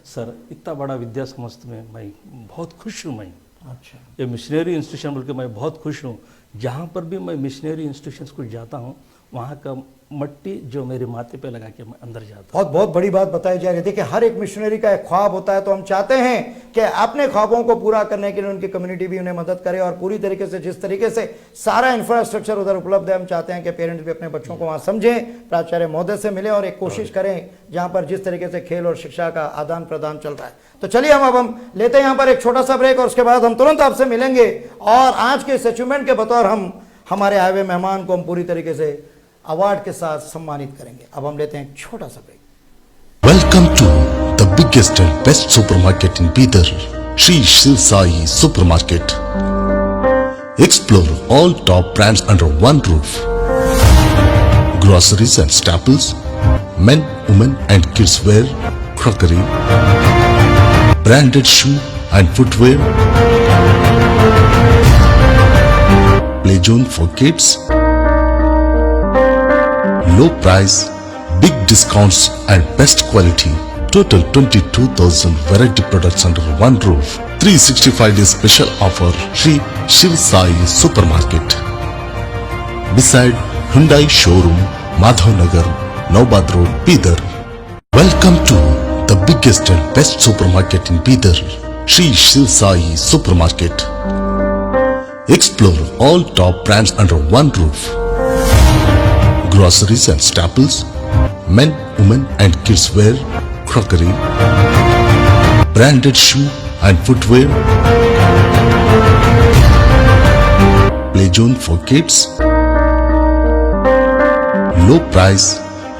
सर इतना बड़ा विद्या संस्था में मैं बहुत खुश हूँ, मैं अच्छा, ये मिशनरी इंस्टीट्यूशन बोल के मैं बहुत खुश हूँ जहाँ पर भी मैं मिशनरी इंस्टीट्यूशंस को जाता हूँ, वहाँ का मट्टी जो मेरे माथे पे लगा के मैं अंदर जाता हूँ। बहुत बहुत बड़ी बात बताई जा रही है। देखिए, हर एक मिशनरी का एक ख्वाब होता है, तो हम चाहते हैं कि अपने ख्वाबों को पूरा करने के लिए उनकी कम्युनिटी भी उन्हें मदद करे, और पूरी तरीके से जिस तरीके से सारा इंफ्रास्ट्रक्चर उधर उपलब्ध है, हम चाहते हैं कि पेरेंट्स भी अपने बच्चों को वहाँ समझें, प्राचार्य महोदय से मिले और एक कोशिश करें जहाँ पर जिस तरीके से खेल और शिक्षा का आदान प्रदान चल रहा है। तो चलिए हम लेते हैं यहाँ पर एक छोटा सा ब्रेक, और उसके बाद हम तुरंत आपसे मिलेंगे और आज के इस अचीवमेंट के बतौर हम हमारे आए हुए मेहमान को हम पूरी तरीके से अवार्ड के साथ सम्मानित करेंगे। अब हम लेते हैं एक छोटा सा break. Welcome to the biggest and best supermarket in Bidar, Sri Shiv Sai Supermarket. Explore all top brands under one roof. Groceries and staples, men, women and kids wear, crockery, branded shoe and footwear, play zone for kids, low price, big discounts and best quality. Total 22,000 variety products under one roof. 365 days special offer. Sri Shiv Sai Supermarket. Beside Hyundai Showroom, Madhav Nagar, Naubad Road, Bidar. Welcome to the biggest and best supermarket in Bidar. Sri Shiv Sai Supermarket. Explore all top brands under one roof. Groceries and staples, men, women and kids wear, crockery, branded shoe and footwear, play zone for kids, low price,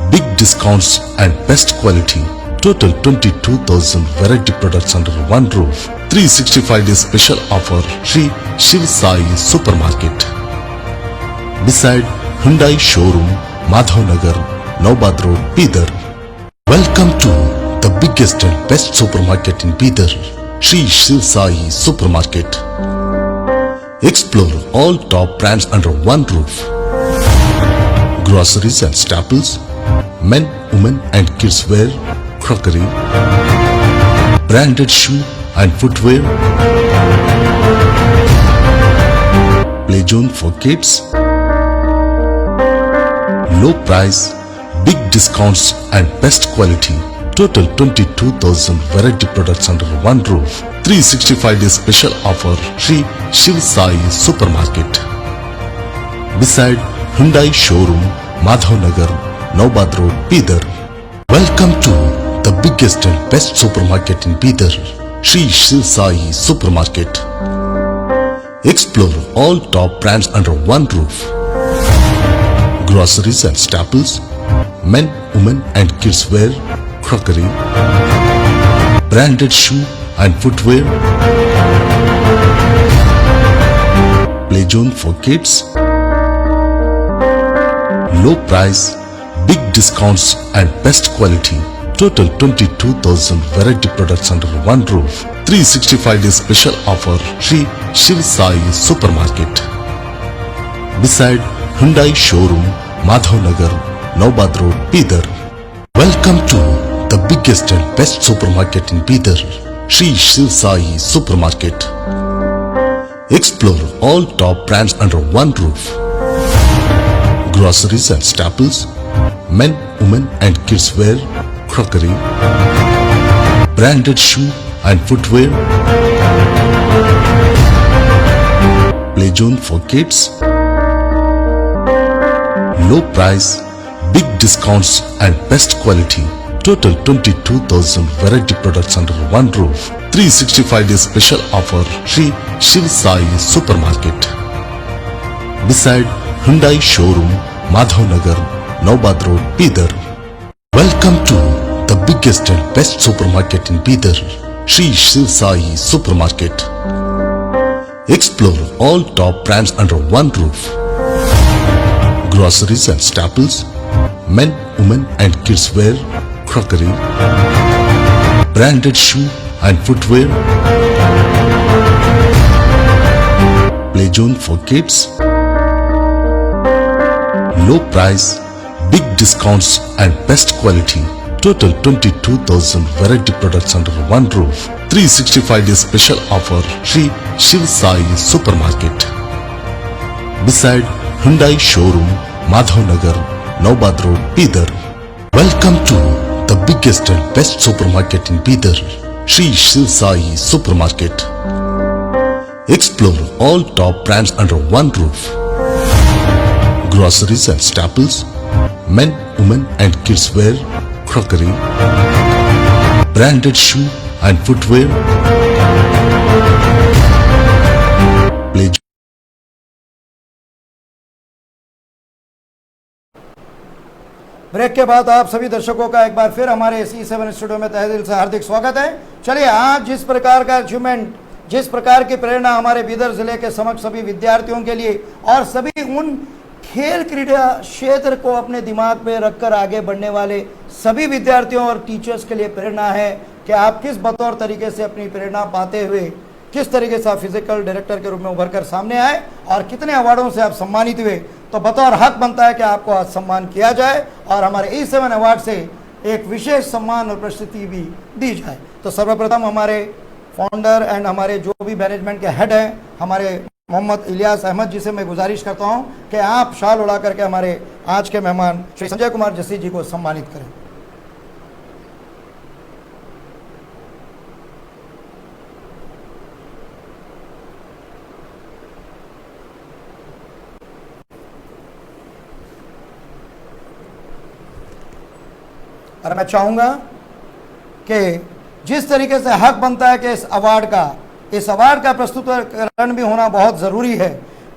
big discounts and best quality. Total 22,000 variety products under one roof. 365 days special offer. Sri Shiv Sai Supermarket. Beside Hyundai Showroom, Madhav Nagar, Naubad Road, Bidar. Welcome to the biggest and best supermarket in Bidar, Sri Shiv Sai Supermarket. Explore all top brands under one roof. Groceries and staples, men, women and kids wear, crockery, branded shoe and footwear, play zone for kids, low price, big discounts and best quality. Total 22,000 variety products under one roof. 365 days special offer. Sri Shiv Sai Supermarket. Beside Hyundai Showroom, Madhav Nagar, Naubad Road, Bidar. Welcome to the biggest and best supermarket in Bidar, Sri Shiv Sai Supermarket. Explore all top brands under one roof. Groceries and staples, men, women and kids wear, crockery, branded shoe and footwear, play zone for kids, low price, big discounts and best quality. Total 22,000 variety products under one roof. 365 days special offer. Sri Shiv Sai Supermarket. Beside Hyundai Showroom, Madhav Nagar, Naubad Road, Bidar. Welcome to the biggest and best supermarket in Bidar, Sri Shiv Sai Supermarket. Explore all top brands under one roof. Groceries and staples, men, women and kids wear, crockery, branded shoe and footwear, play zone for kids, low price, big discounts and best quality. Total 22,000 variety products under one roof. 365 days special offer. Sri Shiv Sai Supermarket. Beside Hyundai Showroom, Madhav Nagar, Naubad Road, Bidar. Welcome to the biggest and best supermarket in Bidar, Sri Shiv Sai Supermarket. Explore all top brands under one roof. Groceries and staples, men, women and kids wear, crockery, branded shoe and footwear, play zone for kids, low price, big discounts and best quality. Total 22,000 variety products under one roof. 365 days special offer. Sri Shiv Sai Supermarket. beside Hyundai showroom, Madhavnagar, Naubad Road, Bidar. Welcome to the biggest and best supermarket in Bidar, Sri Shiv Sai Supermarket. Explore all top brands under one roof. Groceries and staples, men, women and kids wear, crockery, branded shoe and footwear. Play break के बाद आप सभी दर्शकों का एक बार फिर हमारे इस E7 स्टूडियो में तहे दिल से हार्दिक स्वागत है। चलिए, आज जिस प्रकार का अचीवमेंट, जिस प्रकार की प्रेरणा हमारे बीदर जिले के समक्ष सभी विद्यार्थियों के लिए और सभी उन खेल क्रीड़ा क्षेत्र को अपने दिमाग में रखकर आगे बढ़ने वाले सभी विद्यार्थियों और टीचर्स के लिए प्रेरणा है कि आप किस बतौर तरीके से अपनी प्रेरणा पाते हुए किस तरीके से आप फिजिकल डायरेक्टर के रूप में उभर कर सामने आए और कितने अवार्डों से आप सम्मानित हुए। तो बतौर हक बनता है कि आपको आज सम्मान किया जाए और हमारे E7 अवार्ड से एक विशेष सम्मान और प्रस्तुति भी दी जाए। तो सर्वप्रथम हमारे फाउंडर एंड हमारे जो भी मैनेजमेंट के हेड हैं, हमारे मोहम्मद इलियास अहमद जी से मैं गुजारिश करता हूं कि आप शाल उड़ा करके हमारे आज के मेहमान श्री संजय कुमार जस्सी जी को सम्मानित करें। और मैं चाहूंगा कि जिस तरीके से हक बनता है कि इस अवार्ड का प्रस्तुतिकरण भी होना बहुत ज़रूरी है,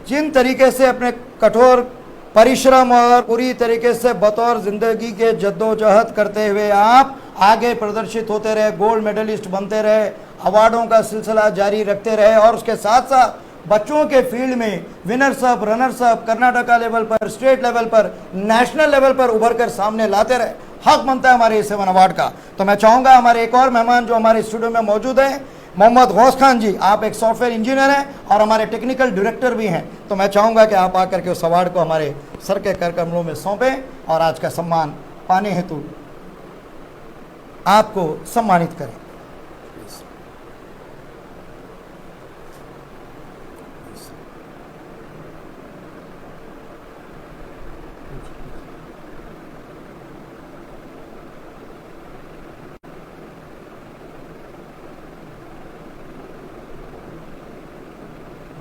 जिन तरीके से अपने कठोर परिश्रम और पूरी तरीके से बतौर ज़िंदगी के जद्दोजहद करते हुए आप आगे प्रदर्शित होते रहे, गोल्ड मेडलिस्ट बनते रहे, अवार्डों का सिलसिला जारी रखते रहे और उसके साथ साथ बच्चों के फील्ड में winners up, runners up, Karnataka level पर, स्टेट लेवल पर, नेशनल लेवल पर उभर कर सामने लाते रहे, हक बनता है हमारे E7 अवार्ड का। तो मैं चाहूँगा हमारे एक और मेहमान जो हमारे स्टूडियो में मौजूद हैं, मोहम्मद गौस खान जी, आप एक सॉफ्टवेयर इंजीनियर हैं और हमारे टेक्निकल डायरेक्टर भी हैं। तो मैं चाहूँगा कि आप आकर के उस अवार्ड को हमारे सर के कर कमलों में सौंपें और आज का सम्मान पाने हेतु आपको सम्मानित करें।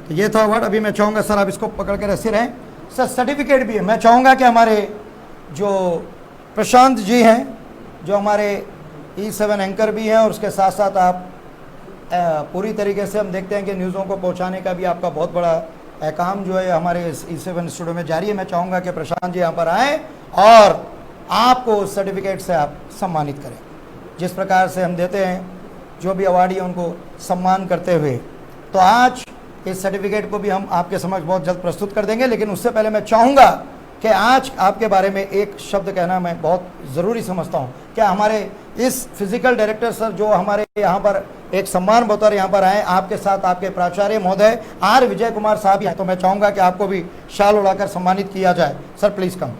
तो ये था अवार्ड। अभी मैं चाहूँगा सर आप इसको पकड़ कर ऐसे रहें। सर सर्टिफिकेट भी है। मैं चाहूँगा कि हमारे जो प्रशांत जी हैं, जो हमारे E7 एंकर भी हैं और उसके साथ साथ आप पूरी तरीके से हम देखते हैं कि न्यूज़ों को पहुँचाने का भी आपका बहुत बड़ा काम जो है हमारे इस E7 स्टूडियो में जारी है। मैं चाहूँगा कि प्रशांत जी यहाँ पर आएँ और आपको सर्टिफिकेट से आप सम्मानित करें। जिस प्रकार से हम देते हैं जो भी अवार्डी उनको सम्मान करते हुए, तो आज इस सर्टिफिकेट को भी हम आपके समक्ष बहुत जल्द प्रस्तुत कर देंगे। लेकिन उससे पहले मैं चाहूँगा कि आज आपके बारे में एक शब्द कहना मैं बहुत ज़रूरी समझता हूँ। क्या हमारे इस फिजिकल डायरेक्टर सर जो हमारे यहाँ पर एक सम्मान बतौर यहाँ पर आए, आपके साथ आपके प्राचार्य महोदय R विजय कुमार साहब हैं, तो मैं चाहूँगा कि आपको भी शाल उड़ाकर सम्मानित किया जाए। Sir please come,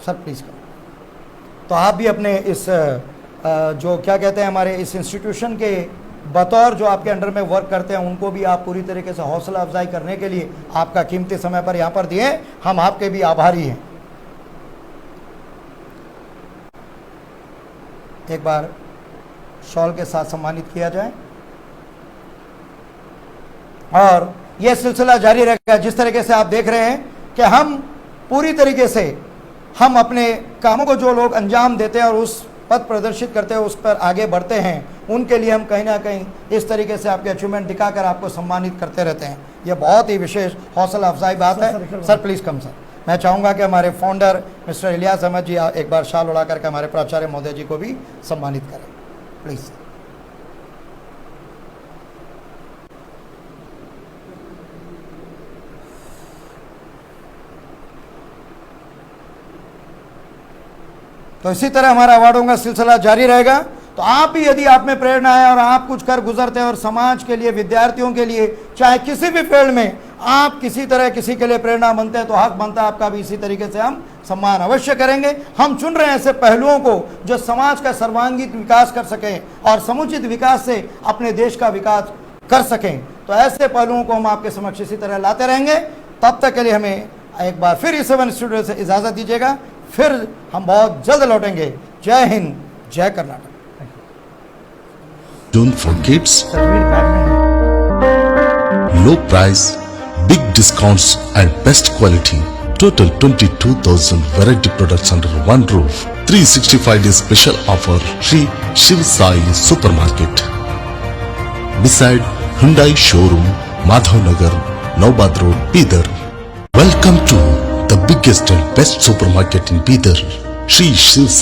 sir please कम। तो आप भी अपने इस जो क्या कहते हैं हमारे इस इंस्टीट्यूशन के बतौर जो आपके अंडर में वर्क करते हैं, उनको भी आप पूरी तरीके से हौसला अफजाई करने के लिए आपका कीमती समय पर यहाँ पर दिए, हम आपके भी आभारी हैं। एक बार शॉल के साथ सम्मानित किया जाए और यह सिलसिला जारी रहेगा। जिस तरीके से आप देख रहे हैं कि हम पूरी तरीके से हम अपने कामों को जो लोग अंजाम देते हैं और उस पद प्रदर्शित करते हैं, उस पर आगे बढ़ते हैं, उनके लिए हम कहीं ना कहीं इस तरीके से आपके अचीवमेंट दिखाकर आपको सम्मानित करते रहते हैं। यह बहुत ही विशेष हौसला अफजाई बात है। Sir please come sir. मैं चाहूँगा कि हमारे फाउंडर मिस्टर इलियास अहमद जी एक बार शाल उड़ा करके हमारे प्राचार्य महोदय जी को भी सम्मानित करें प्लीज़। तो इसी तरह हमारा अवार्डों का सिलसिला जारी रहेगा। तो आप भी यदि आप में प्रेरणा है और आप कुछ कर गुजरते हैं और समाज के लिए, विद्यार्थियों के लिए, चाहे किसी भी फील्ड में आप किसी तरह किसी के लिए प्रेरणा बनते हैं, तो हक बनता है आपका भी इसी तरीके से हम सम्मान अवश्य करेंगे। हम चुन रहे हैं ऐसे पहलुओं को जो समाज का सर्वांगीण विकास कर सकें और समुचित विकास से अपने देश का विकास कर सकें। तो तो ऐसे पहलुओं को हम आपके समक्ष इसी तरह लाते रहेंगे। तब तक के लिए हमें एक बार फिर E7 स्टूडियो से इजाज़त दीजिएगा, फिर हम बहुत जल्द लौटेंगे। जय हिंद, जय कर्नाटक। Don't forget तस्वीर बैग में है। low price, big discounts and best quality. Total 22,000 variety products under one roof. 365 days special offer. Sri Shiv Sai Supermarket. Beside Hyundai Showroom, Madhav Nagar, Naubad Road, Bidar. Welcome to the biggest and best supermarket in Bidar. Sri Shiv Sai